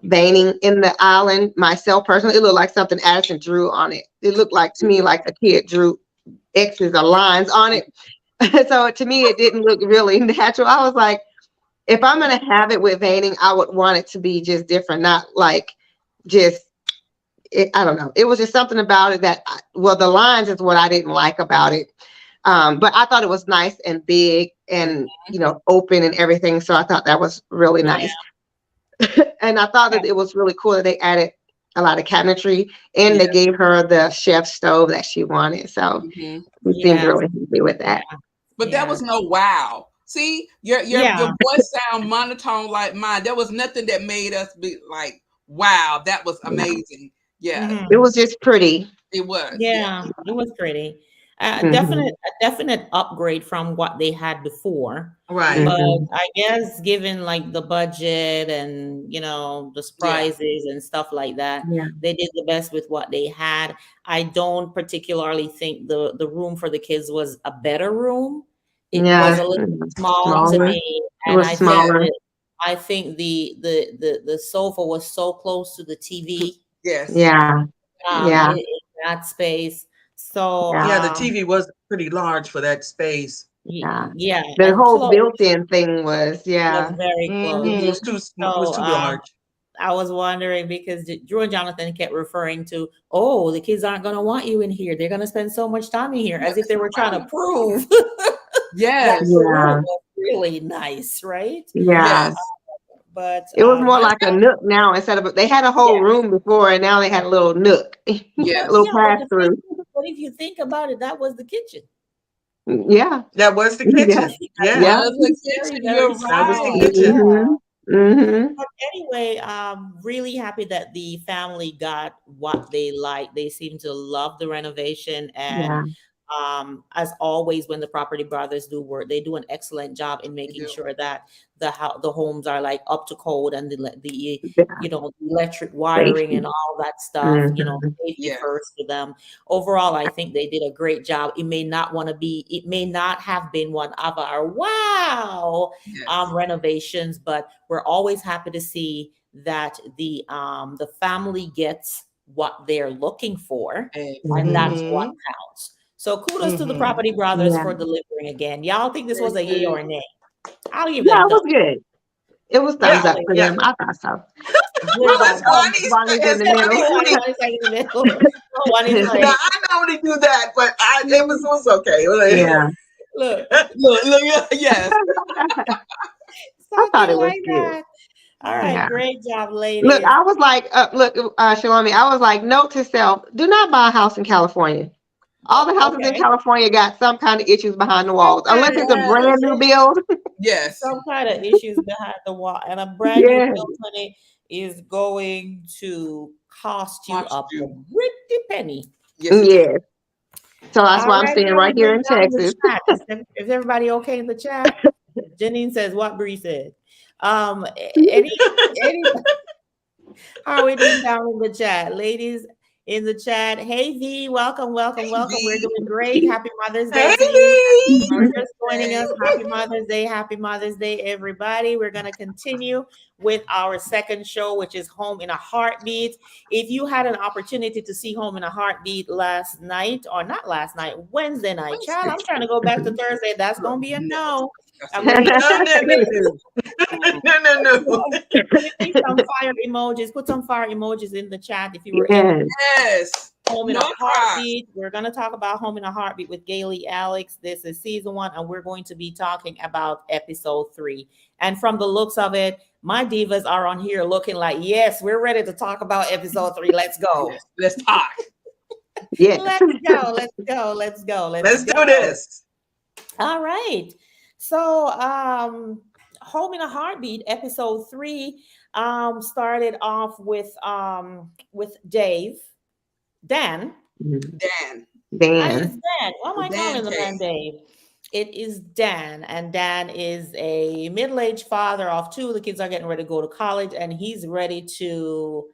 veining in the island myself personally. It looked like something Addison drew on it. It looked like to me like a kid drew X's or lines on it. So to me, it didn't look really natural. I was like, if I'm gonna have it with veining, I would want it to be just different, not like just. I don't know. It was just something about it that, well, the lines is what I didn't like about it. But I thought it was nice and big and open and everything. So I thought that was really Yeah. nice. And I thought Yeah. that it was really cool that they added a lot of cabinetry and Yeah. they gave her the chef stove that she wanted. So Mm-hmm. we seemed Yes. really happy with Yeah. that. But that Yeah. was no wow. See, your Yeah. voice sound monotone like mine. There was nothing that made us be like, wow, that was Yeah. amazing. Yeah, It Mhm. was just pretty. it was. Yeah. Yeah, it was pretty. Hmm. A definite upgrade from what they had before. Right. But Hmm. I guess given like the budget and the Yeah. surprises and stuff like that, Yeah. they did the best with what they had. I don't particularly think the room for the kids was a better room. It was Yeah. a little small to Smaller. me, It and was smaller. I think the sofa was so close to the TV Yes. Yeah. Yeah. in that space. So Yeah. Yeah, the TV was pretty large for that space. Yeah. yeah, The and whole close, built-in thing was, was yeah. very close. Mm-hmm. It was too small. It was So too large. I was wondering because Drew and Jonathan kept referring to, oh, the kids aren't going to want you in here. They're going to spend so much time in here, as if they were trying to Right. prove that Yes. the room Yeah. was really nice, right? Yeah. Yes. But It was more I like a nook now instead of they had a yeah, whole room before and now they had a little nook, a Yes. little yeah. pass through. But if you think about it, that was the kitchen. Yeah. That was the Yeah. kitchen. That Yeah, Yeah. was the Very, kitchen. very You're that was the right. small. kitchen. Yeah. Mhm. Mhm. But anyway, really happy that the family got what they like. They seem to love the renovation, and Yeah. as always, when the Property Brothers do work, they do an excellent job in They making do. sure that the homes are like up to code, and the Yeah. electric wiring and Safety. all that stuff, Mhm. safety Yes. first for them. Overall, I think they did a great job. It may not have been one of our wow Yes. renovations, but we're always happy to see that the family gets what they're looking for, and Exactly. that's what Mm-hmm. counts. So kudos to the Mm-hmm. Property Brothers Yeah. for delivering again. Y'all think this They was a yay do. or a nay? I'll give Yeah, them it thumbs. was good. It was thumbs Yeah, up Okay, for yeah. them. I thought so. good Well, job. it's Oh, Ronnie's in It's the look middle. at Juani's one. thing. One is like in the middle. Oh, one is Now like, I normally do that, but it was okay. Yeah. look, Look, yes. I thought something it was like good. that. All right, Yeah. great job, Look, ladies. I was like, Shalami, I was like, note to self, do not buy a house in California. All the houses in Okay, California got some kind of issues behind the some walls, unless kind of it's a Yes. brand new build. Yes. some kind of issues behind the wall, and a brand new Yeah. build, honey, is going to cost you Watch a you. pretty penny. Yes, it is. Yes. So that's All why I'm right, staying how we right here doing in down in the Texas. chat? Is everybody okay in the chat? Janine says what Bree said. Any how are we doing down in the chat, ladies? In the chat, hey V, welcome, welcome, Hey, welcome. We're V. doing great. Happy Mother's Day Hey, to you. If you're just joining Hey. us, happy Mother's Day, happy Mother's Day, everybody. We're gonna continue with our second show, which is Home in a Heartbeat. If you had an opportunity to see Home in a Heartbeat last night, or not last night, Wednesday night, child, Wednesday. I'm trying to go back to Thursday. That's gonna be a No. no. That's a I'm gonna no. need no, no, no, Mm-mm. no, no, no. we need some fire emojis. Put some fire emojis in the chat if you were able to. Yes. Yes. Home in a No cries. Heartbeat. We're going to talk about Home in a Heartbeat with Gailey Alex. This is season 1, and we're going to be talking about episode 3. And from the looks of it, my divas are on here looking like, yes, we're ready to talk about episode 3. Let's go. Yes. Let's talk. Yes. Let's go. Let's go. Let's go. Let's Let's do go. this. All right. So, Home in a Heartbeat, episode 3, started off with Dan. Dan. It's Dan. Dan. Why am I Dan calling the man came. Dave? It is Dan, and Dan is a middle-aged father of 2. The kids are getting ready to go to college, and he's ready to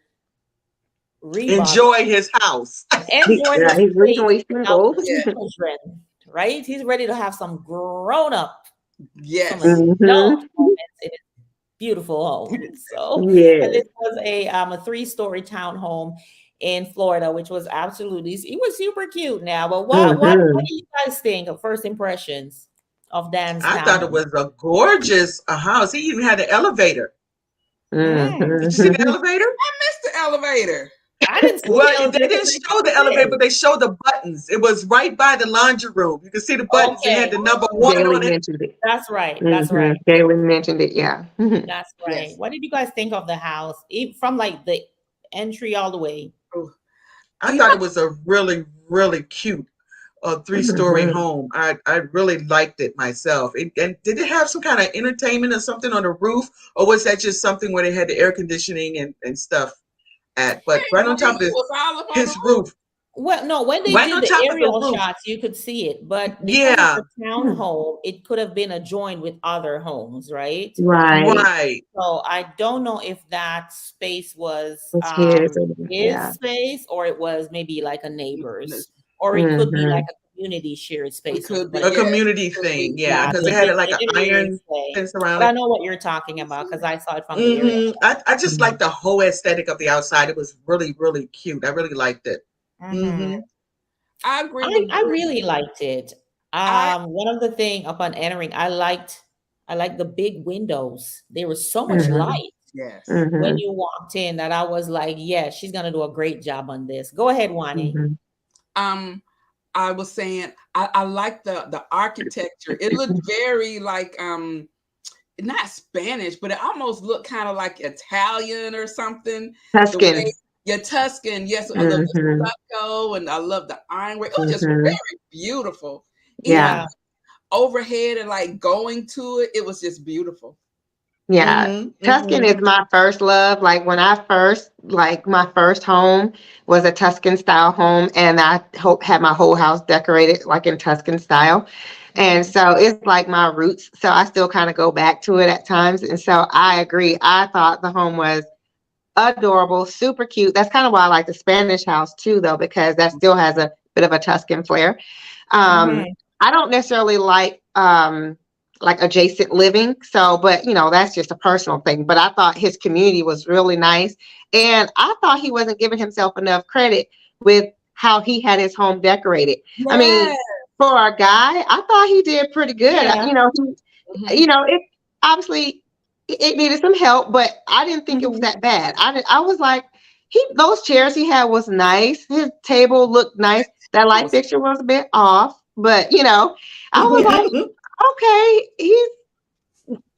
remodel, Enjoy his house. enjoy Yeah, his he's space recently without single. the Yeah. children, right? He's ready to have some grown-up, some Yes. adult Hmm. moments in his beautiful home. So, and Yes. this was a 3-story townhome in Florida, which was absolutely, it was super cute now. But what Hmm. do you guys think of first impressions of Dan's I thought it townhome? was a gorgeous house. He even had an elevator. Mm, Did you see the Hmm. elevator? Missed the elevator. I didn't see Well, the they elevator. didn't They show the never elevator, did. but they showed the buttons. It was right by the laundry room. You can see the buttons. It had Okay, the number 1 Gailey on it. mentioned it. that's right. That's right. Gailey mentioned it. Yeah. That's right. Yes. What did you guys think of the house, from like the entry all the way? Oh, I you thought know, it was a really, really cute 3-story Hmm. home. I really liked it myself. And did it have some kind of entertainment or something on the roof, or was that just something where they had the air conditioning and stuff at? But right on top of it was all up on the his roof. roof, Well, no, when they right did on the top of the aerial roof. shots, you could see it, but because it's Yeah, a townhome, it could have been adjoined with other homes, right? Right. right. So I don't know if that space was It's his. his Yeah. space, or it was maybe like a neighbor's, or it could be Hmm. like a community shared It space or could be. A whatever. Yes. community It could thing, be. yeah, Yeah, because they it had did. like They an didn't really iron say, fence around but I it. know what you're talking about because I saw it from the aerial. I just like the whole aesthetic of the outside. It was really, really cute. I really liked it. Hmm. Hmm. I agree with I really Bree. liked it. I One of the thing upon entering, I liked the big windows. There was so much Hmm. light yes. when Hmm. you walked in that I was like, yeah, she's gonna do a great job on this. Go ahead, Wani. Hmm. Um, I was saying I like the architecture. It looked very like not Spanish, but it almost looked kind of like Italian or something. The way Tuscan. yeah, Tuscan. Yes, I love the Hmm. stucco and I love the ironwork. It was just Hmm. very beautiful. Even Yeah. Yeah. overhead and like going to it, it was just beautiful. Yeah. Mm-hmm. Tuscan Mm-hmm. is my first love. Like when I first, like my first home was a Tuscan style home, and I had my whole house decorated like in Tuscan style. And so it's like my roots. So I still kind of go back to it at times. And so I agree. I thought the home was adorable, super cute. That's kind of why I like the Spanish house too, though, because that still has a bit of a Tuscan flair. Mhm. I don't necessarily like adjacent living, so but that's just a personal thing. But I thought his community was really nice, and I thought he wasn't giving himself enough credit with how he had his home decorated. I mean, Yeah. for a guy, I thought he did pretty good. Yeah. It obviously it needed some help, but I didn't think it was Mhm. that bad. I was like, those chairs he had was nice. His table looked nice. That It light was fixture was a bit off, but I was like, okay, he's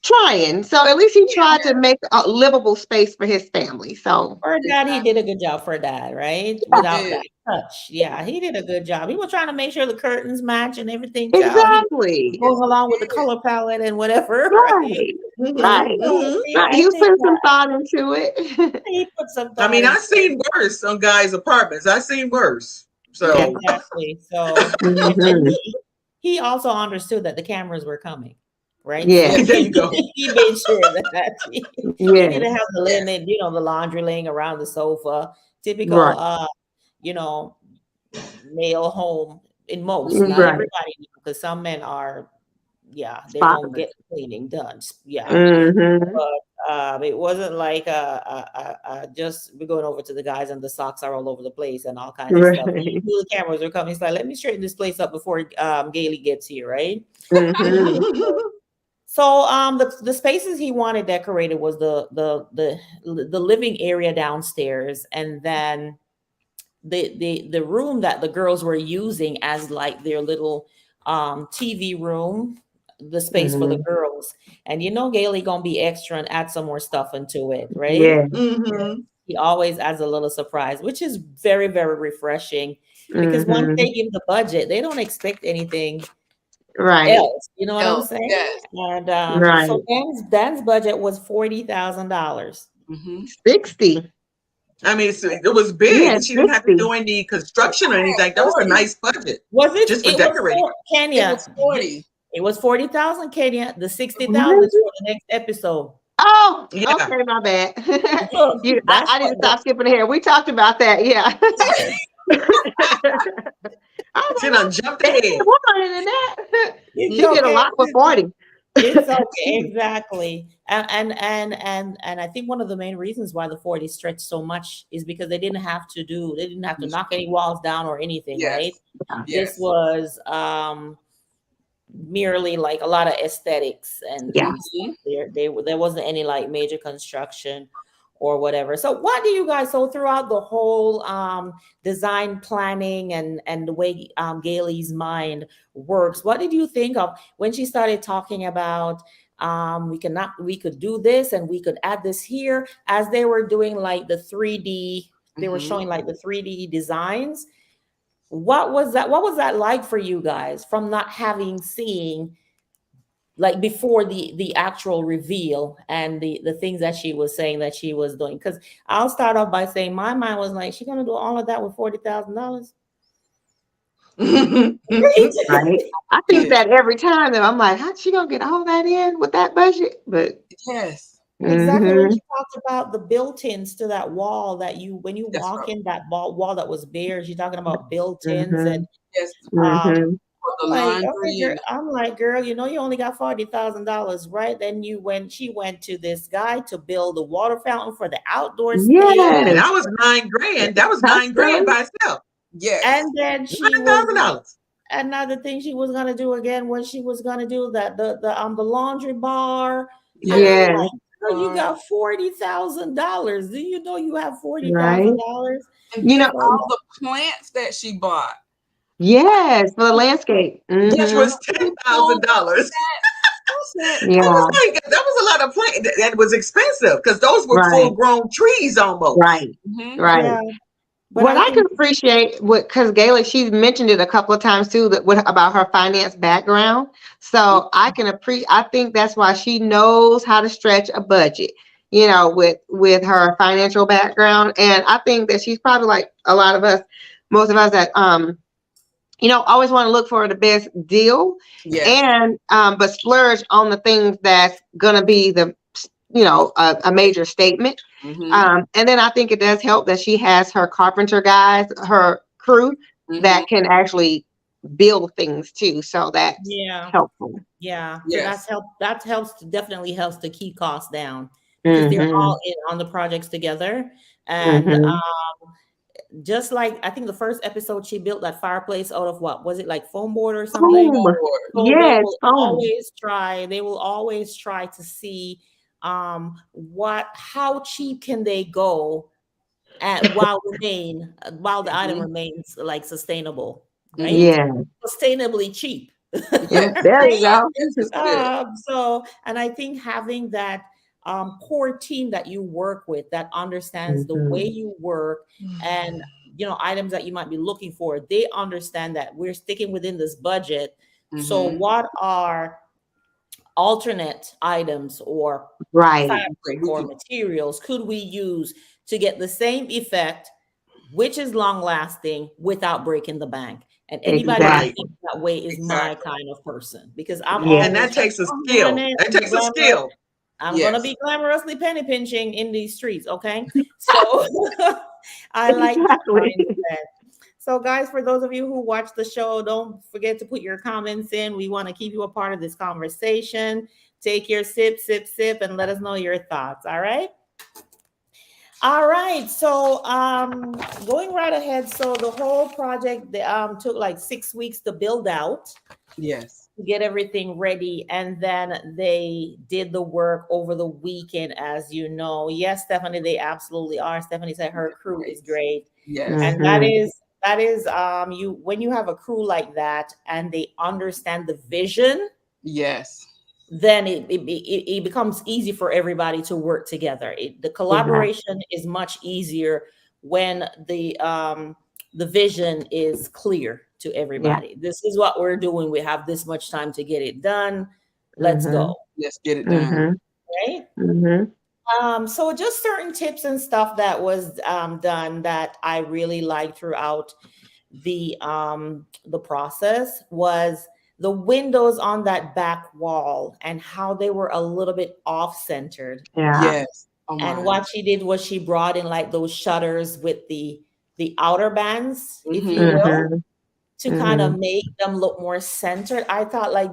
trying. So at least he tried to make a livable space for his family. So For dad, he exactly. did a good job for dad, right? yeah, Without Did. that touch. Yeah, he did a good job. He was trying to make sure the curtains match and everything, child. He exactly. goes along with the Did. color palette and whatever, right? Right. Right. So, Mm-hmm. yeah, Right. I He was think putting some that thought into it. he put some I thought mean, into I've it. seen worse on guys' apartments. I've seen worse. Yeah. So Exactly. So, and Hmm. he also understood that the cameras were coming, right? Yeah. So there you go. he made sure that he Yeah. didn't have the Yes. linen, the laundry laying around the sofa. Typical, Right. you know, male home in most, not Right. everybody, because some men are, yeah, they're gonna Spotless. get cleaning done. Yeah, Hmm. but it wasn't like just we're going over to the guys and the socks are all over the place and all kinds of stuff. He Right. knew the cameras were coming. He's like, let me straighten this place up before Gailey gets here, right? Hmm. So the spaces he wanted decorated was the living area downstairs, and then the room that the girls were using as like their little TV room, the space for the Hmm. girls. And Gailey gonna be extra and add some more stuff into it, right? Yeah. Mm-hmm. He always adds a little surprise, which is very, very refreshing because once Hmm. they give the budget, they don't expect anything Right. else. You know what I'm Else. saying? Yes. And so Right. Dan's budget was $40,000. Mm-hmm. 60. I mean, so it was big, Yeah, and she didn't have to 60. do any construction or anything. That was a 40. nice budget Was it? just for It was decorating. for It Kenya. was 40. It was 40,000, Kenya. The 60,000 is Really? for the next episode. Oh, Yeah. okay, my bad. So that's I need what to stop skipping ahead. We talked about that, yeah. I was She like, done jumped they ahead. did more than that. it's She did a okay. lot with 40. It's okay, exactly. And I think one of the main reasons why the 40 stretched so much is because they didn't have to knock any walls down or anything, right? Yes. This Yes. was merely like a lot of aesthetics Yeah. and stuff. Mm-hmm. There wasn't any like major construction or whatever. So what do you guys, so throughout the whole design planning and the way Gailey's mind works, what did you think of when she started talking about we could do this and we could add this here as they were doing like the 3D, they were Mm-hmm. showing like the 3D designs. What was that like for you guys from not having seen like before the actual reveal and the things that she was saying that she was doing? Because I'll start off by saying my mind was like, she gonna do all of that with $40,000? Right. I think Did. that every time that I'm like, how's she gonna get all that in with that budget? But Yes. Exactly. When hmm. she talked about the built-ins to that wall that when you That's walk right. in that wall that was bare, she's talking about built-ins Hmm. and Yes. um Hmm. For the like, okay, laundry girl. and I'm like, girl, you only got $40,000, right? Then she went to this guy to build a water fountain for the outdoor space. And Yes. that was 9 grand. That was 9 grand Custom. by itself. yes. And then she was $9,000. another thing she was gonna do again was she was gonna do that the laundry bar. And Yes. I'm Yes. like, girl, you got $40,000. Do you know you have Right. $40,000 And You then know, for all the plants that she bought. yes, for the landscape. Which Hmm. was Who told her $10,000. that? I said, I was Yeah. like, that was a lot of plant. That was expensive because those were Right. full grown trees almost. Right. mm-hmm. Right. yeah. But What I I can think, appreciate, what because Gayla, she's mentioned it a couple of times too, that what about her finance background. So I can appreciate. I think that's why she knows how to stretch a budget. With her financial background, and I think that she's probably like a lot of us, most of us that always want to look for the best deal, Yes. and but splurge on the things that's gonna be a major statement. Mm-hmm. And then I think it does help that she has her carpenter guys, her crew Mm-hmm. that can actually build things too. So that's yeah, helpful. yeah. So Yes. that helps to definitely helps to keep costs down because they're Mm-hmm. all in on the projects together. And Mm-hmm. just like I think the first episode, she built that fireplace out of what was it, like foam board or something? Foam. Forward. So they Yes, will foam. always try, to see how cheap can they go at while the item Mm-hmm. remains like sustainable, Mm-hmm. right? Yeah. Sustainably cheap. Yes. There you Yes. go. Yes. It's good. And I think having that core team that you work with that understands the way Mm-hmm. you work and items that you might be looking for, they understand that we're sticking within this budget. So Mm-hmm. what are alternate items or Right. fabric We or can. materials could we use to get the same effect, which is long lasting without breaking the bank? And anybody that Right. Exactly. thinks that way is my Exactly. kind of person because I'm Yeah. And always that trying, takes a oh, I'm doing skill. it That to be takes a glamorous. skill. I'm gonna Yes. be glamorously penny pinching in these streets, okay? So I like that Exactly. mindset. So, guys, for those of you who watch the show, don't forget to put your comments in. We want to keep you a part of this conversation. Take your sip, sip, sip, and let us know your thoughts. All right. All right. So, going right ahead. So, the whole project took like 6 weeks to build out, Yes. to get everything ready, and then they did the work over the weekend, as you know. Yes, Stephanie, they absolutely are. Stephanie said her crew Great. is great, Yes. and that Mm-hmm. is you when you have a crew like that and they understand the vision, Yes. then it becomes easy for everybody to work together. The Exactly. collaboration is much easier when the vision is clear to Yeah. everybody. This is what we're doing. We have this much time to get it done. Let's Mm-hmm. go. Let's get it done. Mm-hmm. Right. Mm-hmm. So just certain tips and stuff that was done that I really liked throughout the process was the windows on that back wall and how they were a little bit off centered. Yeah. Yes. Oh And my. what she did was she brought in like those shutters with the outer bands, if you Mm-hmm. will, Mm-hmm. to kind Mm-hmm. of make them look more centered. I thought like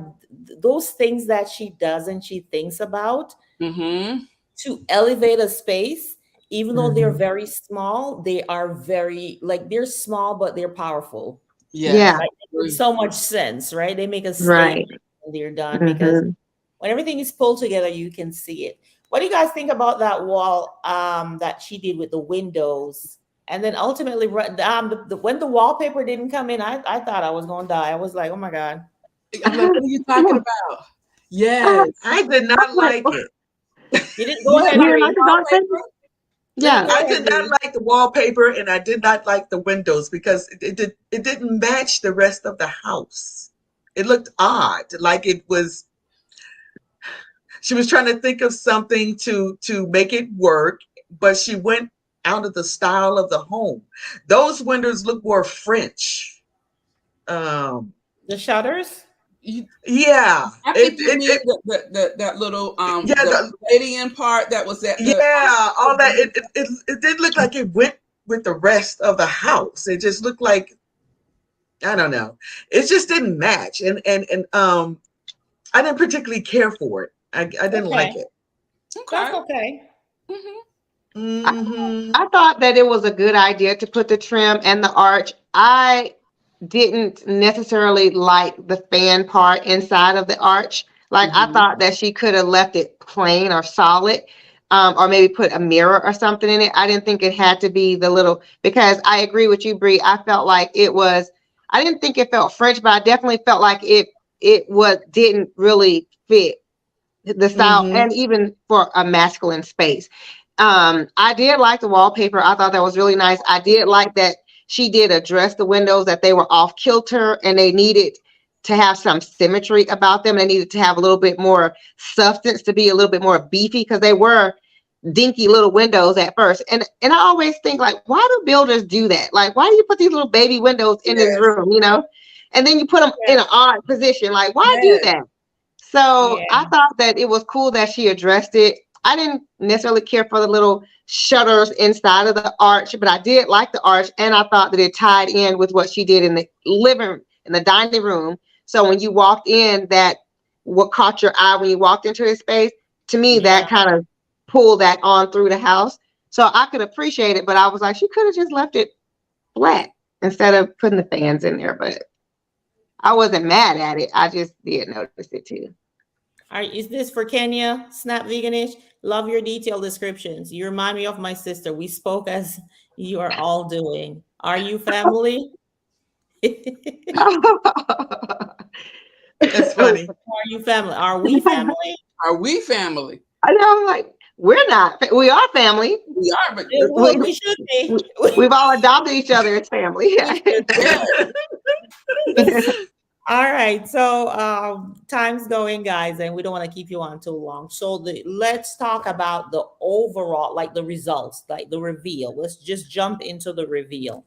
those things that she does and she thinks about Mm-hmm. to elevate a space, even though they're Mm-hmm. very small, they are very like they're small, but they're powerful. Yeah. Yes. Like it makes Agree. so much sense, right? They make a Right. statement when they're done because Mm-hmm. when everything is pulled together, you can see it. What do you guys think about that wall that she did with the windows? And then ultimately, when the wallpaper didn't come in, I thought I was going to die. I was like, oh my God. I'm like, what are you talking about? Yes. I did I'm not like, like it. You didn't You go didn't ahead, you like didn't the like Bree. the dark paper? wallpaper? Bree, Yeah. go I ahead, did not Bree. like the wallpaper, and I did not like the windows because it didn't match the rest of the house. It looked odd, like it was. She was trying to think of something to make it work, but she went out of the style of the home. Those windows look more French. Um, The shutters? You, yeah, I think you mean that little yeah, the Palladian part that was at the yeah, all that. It didn't look like it went with the rest of the house. It just looked like, I don't know. It just didn't match, and I didn't particularly care for it. I didn't like Okay. it. That's okay. okay. Hmm. I, Hmm. I thought that it was a good idea to put the trim and the arch. I didn't necessarily like the fan part inside of the arch. Like I Hmm. thought that she could have left it plain or solid, or maybe put a mirror or something in it. I didn't think it had to be the little, because I agree with you, Bree. I felt like it was. I didn't think it felt French, but I definitely felt like it was didn't really fit the style, Hmm. and even for a masculine space. I did like the wallpaper. I thought that was really nice. I did like that she did address the windows, that they were off kilter and they needed to have some symmetry about them. They needed to have a little bit more substance, to be a little bit more beefy, because they were dinky little windows at first. And I always think, like, why do builders do that? Like, why do you put these little baby windows in this Yes. room, and then you put them in an odd position? Like, why do Yes. that? So Yeah. I thought that it was cool that she addressed it. I didn't necessarily care for the little shutters inside of the arch, but I did like the arch, and I thought that it tied in with what she did in the dining room. So when you walked in, that what caught your eye when you walked into his space, to me, Yeah. that kind of pulled that on through the house. So I could appreciate it, but I was like, she could have just left it flat instead of putting the fans in there. But I wasn't mad at it. I just did notice it too. Is this for Kenya? Snap Veganish. Love your detailed descriptions. You remind me of my sister. We spoke as you are all doing. Are you family? That's funny. Are you family? Are we family? Are we family? I know, I'm like, we're not. We are family. We are, but Yeah, well, we should be. We've all adopted each other as family. All right. So time's going, guys, and we don't want to keep you on too long. So let's talk about the overall, like the results, like the reveal. Let's just jump into the reveal.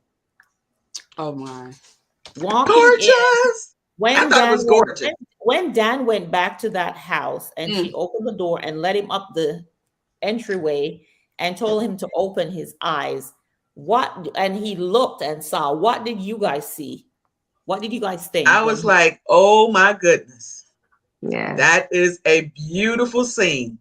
oh my. Walking in, Gorgeous. when I thought it was gorgeous. when Dan went back to that house and she opened the door and let him up the entryway and told him to open his eyes, and he looked and saw, what did you guys see? What did you guys think? I was like, oh my goodness. Yeah. That is a beautiful scene.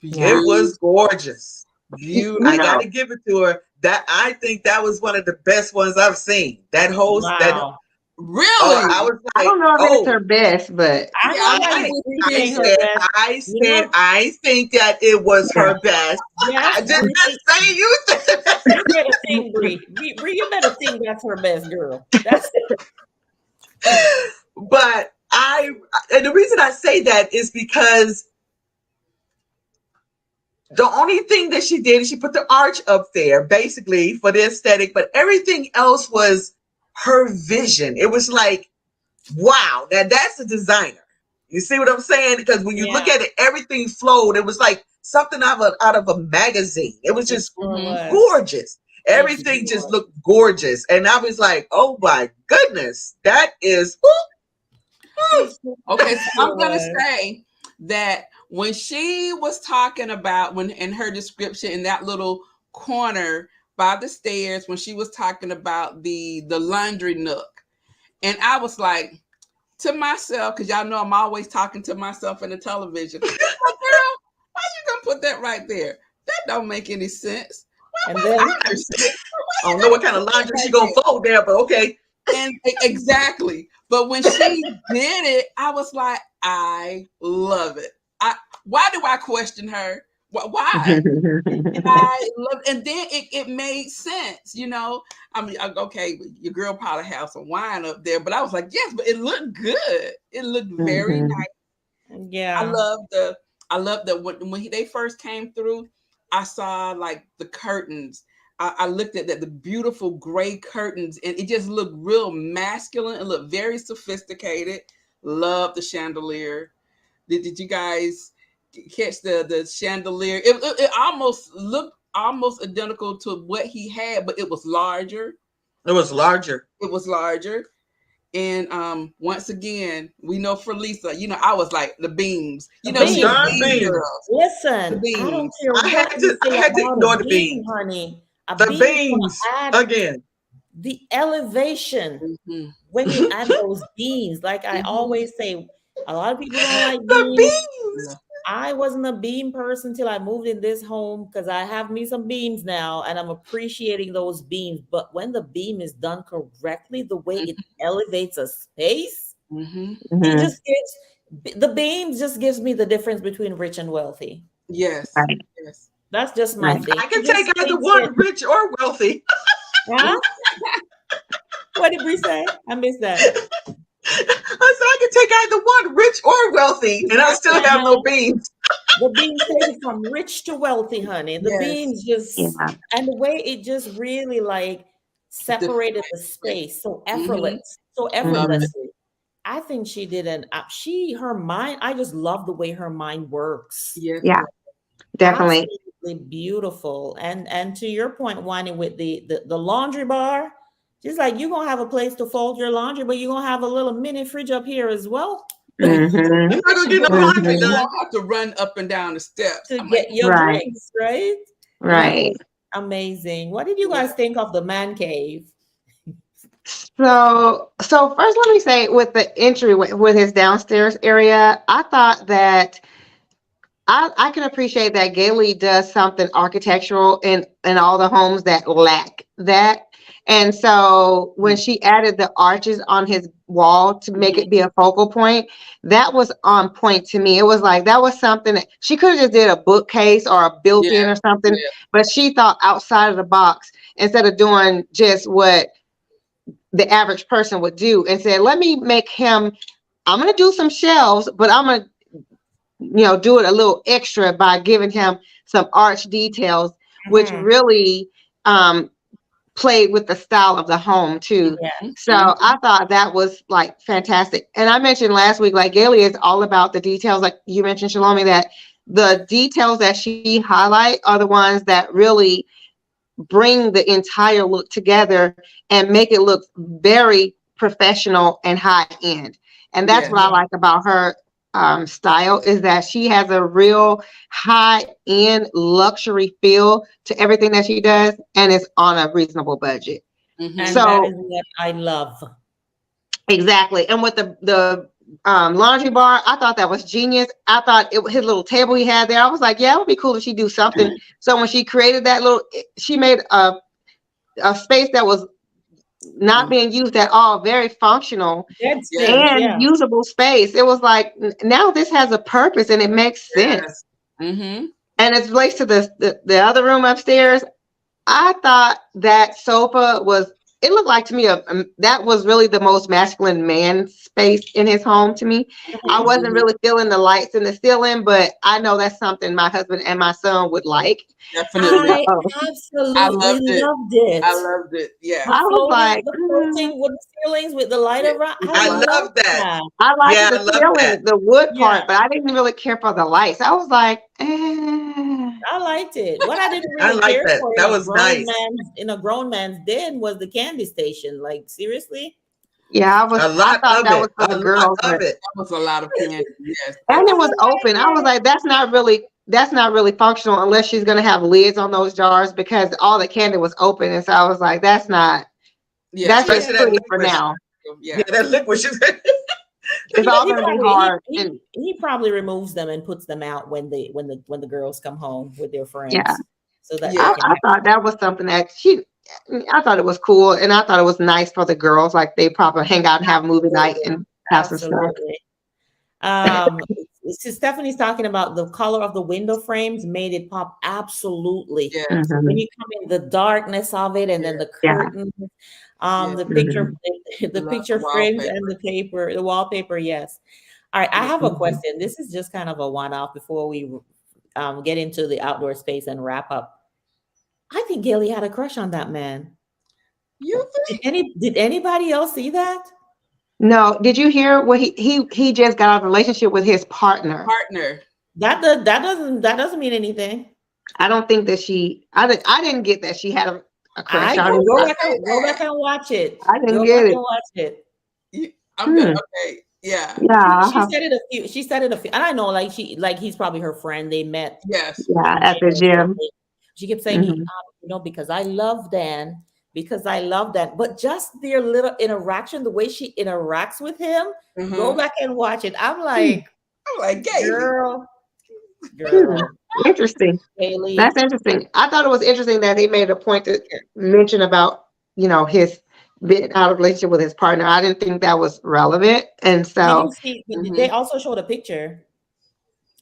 Yeah. It was gorgeous. Beautiful. I got to give it to her. That I think that was one of the best ones I've seen. That whole Wow. Really? I was I like, don't know if it's her best, but I Yeah, know I- that I being her said, best. I think that it was Yeah. her best. Yes, I did not say you said that. you better sing, Bree. Bree, you better sing. That's her best, girl. That's But and the reason I say that is because the only thing that she did is she put the arch up there, basically for the aesthetic, but everything else was her vision. It was like, wow, that's a designer. You see what I'm saying? Because when you look Yeah. at it, everything flowed. It was like something out of a magazine. It was just was. gorgeous. Everything It just was. looked gorgeous. And I was like, oh my goodness, that is Okay, so I'm gonna was. say that when she was talking about when in her description in that little corner by the stairs, when she was talking about the laundry nook, and I was like to myself, because y'all know I'm always talking to myself in the television. I'm like, girl, why you gonna put that right there? That don't make any sense. And then I don't know what kind of laundry she gonna fold there, but okay. And exactly. But when she did it, I was like, I love it. Why do I question her? Why? And I love, and then it made sense, I mean, okay, your girl probably have some wine up there, but I was like, yes, but it looked good. It looked very nice. yeah. I love that when they first came through, I saw like the curtains. I looked at the beautiful gray curtains, and it just looked real masculine. It looked very sophisticated. Love the chandelier. Did you guys catch the chandelier? It almost looked almost identical to what he had, but it was larger. It was larger. It was larger. And once again, we know for Lisa, I was like the beams. The She's beams. a beam Beams. girl. Listen, The I don't beams. care I had what to- you I say had to about ignore a the beam, beams. honey. A The beam is gonna beams add again. the elevation Mhm. when you add those beams. Like I Mhm. always say, a lot of people don't like The beams. beams. I wasn't a beam person till I moved in this home because I have me some beams now and I'm appreciating those beams. But when the beam is done correctly, the way it elevates a space, Mhm. it just gives the beams just gives me the difference between rich and wealthy. Yes. Right. Yes. That's just my Right. thing. I can It just take either makes one, it- rich or wealthy. Huh? What did Bree say? I missed that. I said I can take either one, rich or wealthy, and I still have no beans. The beans take it from rich to wealthy, honey. The Yes. beans just, Yeah. and the way it just really like Define separated the space. space so Mm-hmm. so Love Mhm. it. effortlessly. I think she did her mind, I just love the way her mind works. Yes, Yeah, girl. definitely. Absolutely beautiful. And to your point, Wani, with the laundry bar, just like you're gonna have a place to fold your laundry, but you're gonna have a little mini fridge up here as well. Hmm. I'm not gonna get no But laundry you Hmm. done. won't have to run up and down the steps. To I'm like, get your Right, drinks, right? That right. was amazing. What did you yeah. guys think of the man cave? So first, let me say with the entry with his downstairs area, I thought that I can appreciate that Gailey does something architectural in all the homes that lack that. And so when she added the arches on his wall to make Mhm. it be a focal point, that was on point to me. It was like that was something that she could have just did a bookcase or a Yeah, built-in or something, yeah, but she thought outside of the box instead of doing just what the average person would do and said, let me make him, I'm going to do some shelves, but I'm going to do it a little extra by giving him some arch details, which Mhm. really um, played with the style of the home too. Yeah. mhm, So mhm. I thought that was like fantastic. And I mentioned last week, like Gailey is all about the details, like you mentioned, Shalomi, that the details that she highlight are the ones that really bring the entire look together and make it look very professional and high end. And that's Yes. what I like about her style is that she has a real high end luxury feel to everything that she does, and it's on a reasonable budget. Mm-hmm. And that So is what I love. exactly. And with the laundry bar, I thought that was genius. I thought his little table he had there. I was like, yeah, it would be cool if she do something. So when she created that she made a space that was not being used at all, very functional Dead Yes. space, and yeah. usable space. It was like now this has a purpose and it makes sense. Yes. Mm-hmm. And it relates to the other room upstairs. I thought that sofa it looked like to me, that was really the most masculine man space in his home to me. I Mhm. wasn't Mm-hmm. really feeling the lights in the ceiling, but I know that's something my husband and my son would like. Definitely. I So I absolutely loved it. loved I it. loved it. Yeah. The I was floating, like, the floating wooden ceilings with the light Yeah. around. With I the I light. love love that. that. I liked Yeah, the I love ceiling, that. the wood Yeah, part, but I didn't really care for the lights. I was like, eh. I liked it. What I didn't I really like care that. for That was nice. in a grown man's den was the candy station. Like seriously, Yeah, A I lot thought of that was it. for A the lot girls, of but it. That was a lot of candy. Yes. and it I was was open. I was like, like, that's not really functional unless she's gonna have lids on those jars because all the candy was open. And so I was like, Yeah. that's just yeah. Especially that pretty for liquid. now. Yeah, Yeah. that liquid. It's all He gonna be probably hard. And he probably removes them and puts them out when the girls come home with their yeah, friends, so that they Yeah. can I thought actually. that was something that I thought it was cool and I thought it was nice for the girls. Like they probably hang out and have movie night Absolutely, and have some stuff. absolutely. Um, Stephanie's talking about the color of the window frames made it pop. Absolutely. Yes. When Hmm. you come in, the darkness of it, and then Yeah. the Yeah. curtains, Yeah. the picture, Hmm. I the love the picture frames, and wallpaper. the paper, the wallpaper. Yes. All right. I Yeah. have a Hmm. question. This is just kind of a one-off before we get into the outdoor space and wrap up. I think Gailey had a crush on that man. You think? Did anybody else see that? No, did you hear what he just got out of a relationship with his partner? Partner. That doesn't mean anything. I don't think that I didn't get that she had a crush I on him. go I back say and go that. back and watch it. I didn't Go get back and it. watch it. I'm gonna. Hmm. Okay. Yeah. Yeah, She said it a few. She said it a few. And I know, like he's probably her friend. They met Yes. yeah, in at the gym or gym. something. She kept saying, Hmm. because I love Dan, because I love that. But just their little interaction, the way she interacts with him, go Mm-hmm. back and watch it. I'm Hmm. like, I'm like Gailey. girl, Hmm. girl, Interesting. That's Haley. interesting. I thought it was interesting that he made a point to mention about his being out of relationship with his partner. I didn't think that was relevant, and Did you so see? They Mm-hmm. also showed a picture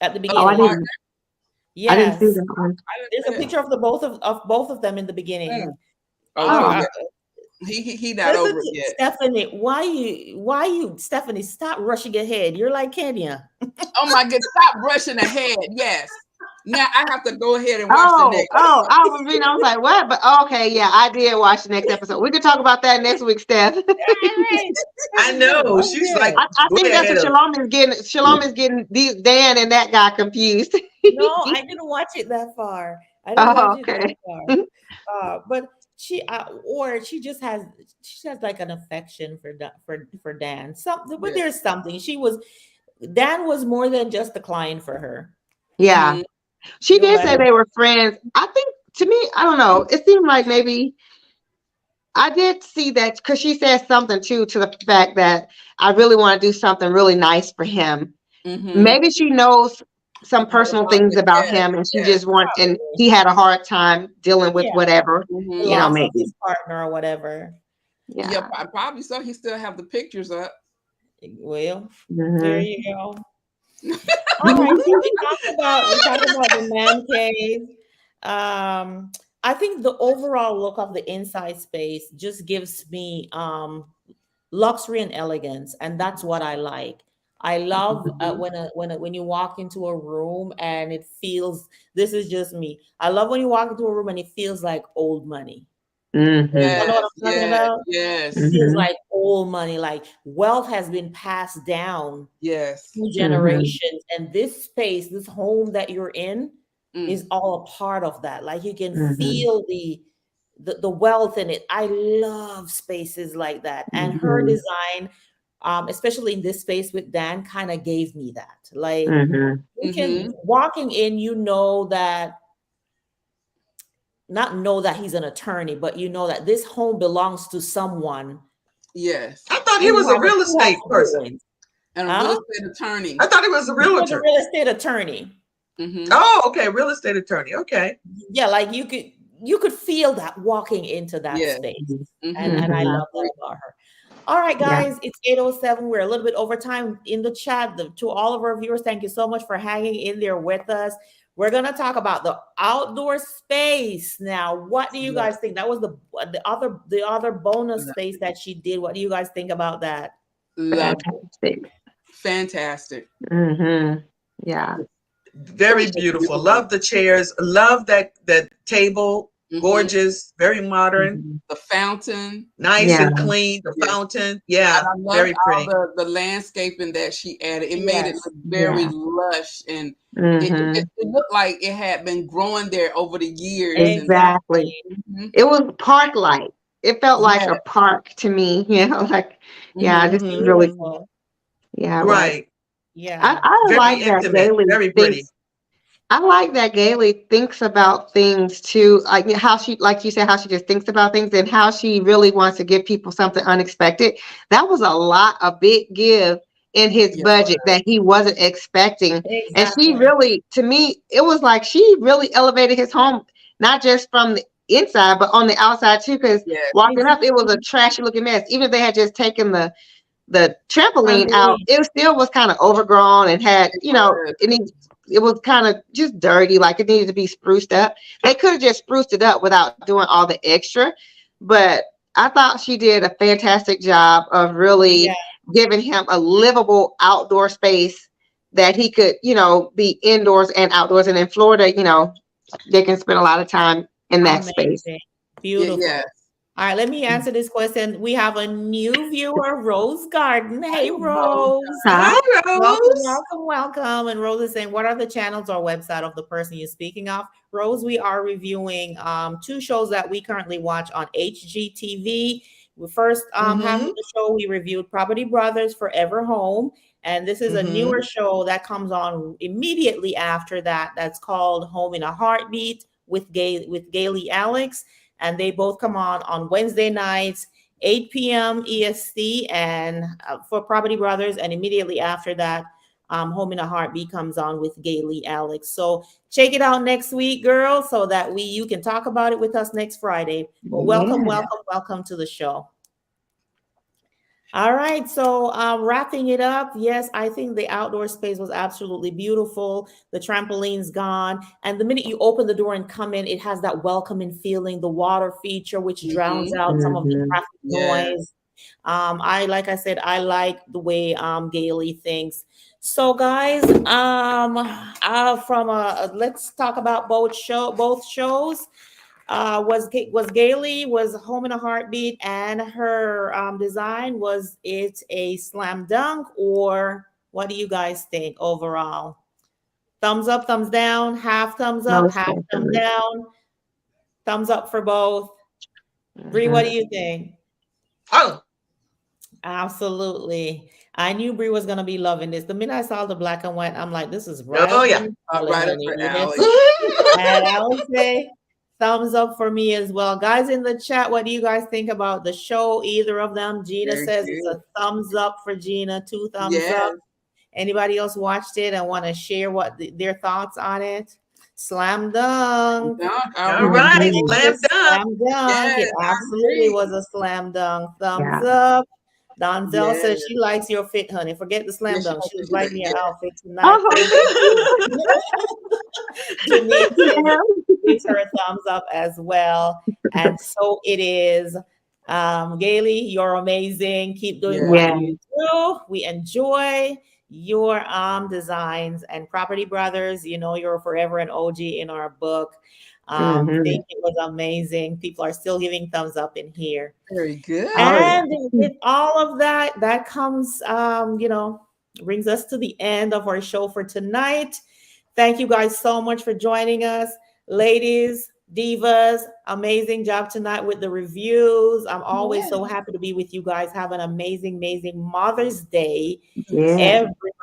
at the Of oh, the I beginning. partner. didn't. I didn't see Yes. that one. I didn't There's a say picture of the both of both of them in the that. beginning. Oh You, Oh, yeah. He not Listen over it to yet. Stephanie. Why you, Stephanie? Stop rushing ahead. You're like Kenya. Oh my God! Stop brushing ahead. Yes. Now I have to go ahead and watch the Oh, next. oh, I was like, what? But okay, yeah, I did watch the next episode. We could talk about that next week, Steph. Right. I That's good. know. That's She's good. like I way think that's ahead what of. Shalom is getting. Shalom is getting these Dan and that guy confused. No, I didn't watch it that far. I didn't watch Oh, it that okay. far. But or she has like an affection for for Dan. Something, but Yeah. there's something. Dan was more than just a client for her. Yeah, Mhm. she No did say matter. they were friends. I think to me, I don't know. It seemed like maybe I did see that because she said something too to the fact that I really want to do something really nice for him. Mhm. Maybe she knows some More personal about things it. about Yes. him and she Yes. just wants, and Probably. he had a hard time dealing with Yeah, whatever, the Mhm. you know, loss of maybe. his partner or whatever. Yeah. Yeah. Probably so. He still have the pictures up. Well, there Hmm. you go. All right, so we talked about the man cave. I think the overall look of the inside space just gives me luxury and elegance, and that's what I like. I love Mhm. when you walk into a room and it feels, this is just me. I love when you walk into a room and it feels like old money. Hmm. You know what Yes. I'm talking Yes. about? It Yes. feels Hmm. like old money, like wealth has been passed down Yes. two Hmm. generations, and this space, this home that you're in, Mm. is all a part of that. Like you can Hmm. feel the wealth in it. I love spaces like that, and her Hmm. design, especially in this space with Dan, kind of gave me that. Like Hmm. you can, Mhm. walking in, you know that, not know that he's an attorney, but you know that this home belongs to someone Yes. I thought he was a real who has estate person. influence. And a real Huh? estate attorney. I thought he was a He was a realtor. real estate attorney. Mhm. Oh, okay, real estate attorney. Okay. Yeah, like you could feel that walking into that Yes. space. And Mhm. I Hmm. I love that agree. about her. All right, Yeah. guys, it's 8:07. We're a little bit over time in the chat. To all of our viewers, thank you so much for hanging in there with us. We're gonna talk about the outdoor space now. What do you Yes. guys think? That was the other bonus space that she did. What do you guys think about that? Love it. Fantastic. Fantastic. Hmm. Yeah. Very It's beautiful. beautiful. Love the chairs. Love that table. Mhm. Gorgeous. Very modern. Hmm. The fountain. Nice Yeah. and clean. The Yes. fountain. And Yeah. I loved Very all pretty. the landscaping that she added. It made it Yes, look very Yeah. lush, and Hmm. it looked like it had been growing there over the years. And Exactly. exactly. mhm. It was park like. It felt like Yes. a park to me, like, yeah, Mhm. just Hmm. really, Beautiful. yeah, it was. Right. Yeah. I Very like that intimate. Gailey Very pretty. thinks. I like that Gailey thinks about things too, like how she, like you said, how she just thinks about things and how she really wants to give people something unexpected. That was a big give in his Yeah. budget that he wasn't expecting. And she Exactly. really, to me, it was like she really elevated his home, not just from the inside, but on the outside too, because Yes. walking up, it was a Exactly. trashy looking mess. Even if they had just taken the trampoline out, Trampoline. it still was kind of overgrown and had, It was. it was kind of just dirty, like it needed to be spruced up. They could have just spruced it up without doing all the extra, but I thought she did a fantastic job of Yeah. really giving him a livable outdoor space that he could, be indoors and outdoors. And in Florida, they can spend a lot of time in that space. Amazing. Yes. Beautiful. All right, let me answer this question. We have a new viewer, Rose Garden. Hey, Rose. Rose. Huh? Hi, Welcome, Rose. welcome, welcome. And Rose is saying, what are the channels or website of the person you're speaking of? Rose, we are reviewing two shows that we currently watch on HGTV. The first half of Mm-hmm. the show, we reviewed Property Brothers Forever Home. And this is a Mm-hmm. newer show that comes on immediately after that. That's called Home in a Heartbeat with Gailey Alex. And they both come on Wednesday nights, 8 p.m. EST, and for Property Brothers. And immediately after that, Home in a Heartbeat comes on with Gailey Alex. So check it out next week, girl, so that you can talk about it with us next Friday. But welcome, Yeah. welcome, welcome to the show. All right, so wrapping it up, yes, I think the outdoor space was absolutely beautiful. The trampoline's gone, and the minute you open the door and come in, it has that welcoming feeling. The water feature, which drowns Mm-hmm. out some of the Mhm. traffic Yes. noise. I like I said, I like the way Gailey thinks. So, guys, from let's talk about both shows. Was Gailey was Home in a Heartbeat and her design, was it a slam dunk, or what do you guys think overall? Thumbs up, thumbs down, half thumbs up, Most half thumb definitely. down, thumbs up for both. Bree, what do Mhm. you think? Oh, Absolutely. I knew Brie was gonna be loving this. The minute I saw the black and white, I'm like, this is right oh up yeah. Bree's alley, Right up honey. her Yes. alley. And I would say thumbs up for me as well. Guys in the chat, what do you guys think about the show? Either of them? Gina Very says it's good. a thumbs up for Gina, two thumbs up. Yes. Anybody else watched it and want to share their thoughts on it? Slam dunk. Dunk. All All right. right, Mhm. slam Yes, dunk. slam dunk. It Yes, I absolutely agree. was a slam dunk. Yeah. Thumbs up. Donzel Yes. says she likes your fit, honey. Forget the slam Yes, she dunk. likes She to was do that. liking your Yes. outfit tonight. Thank you. Oh. Janine says Yeah. gives her a thumbs up as well. And so it is. Gailey, you're amazing. Keep doing what Yes. Yeah. you do. We enjoy your designs, and Property Brothers. You know, you're forever an OG in our book. Mhm. Think it was amazing. People are still giving thumbs up in here. Very good. Oh And yeah. with all of that, that comes, brings us to the end of our show for tonight. Thank you guys so much for joining us. Ladies, divas, amazing job tonight with the reviews. I'm always Yes. so happy to be with you guys. Have an amazing, amazing Mother's Day, Yeah.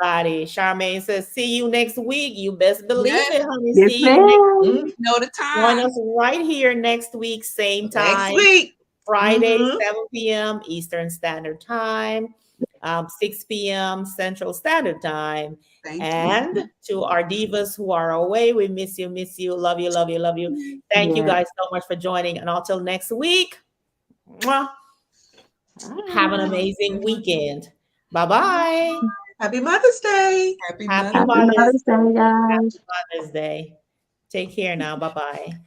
everybody. Charmaine says, see you next week. You best believe Yes. it, honey. Yes, See you next ma'am. week. Mhm. Know the Join time. us right here next week, same Next time. week. Friday, Hmm. 7 p.m. Eastern Standard Time, 6 p.m. Central Standard Time. Thank you. And to our divas who are away, we miss you, love you, love you, love you. Thank you Yeah. guys so much for joining. And until next week, mwah, have an Ah. amazing weekend. Bye bye. Happy Mother's Day. Happy Happy Mother's Happy Mother's Mother's Day, Happy guys. Mother's Day. Take care now. Bye bye.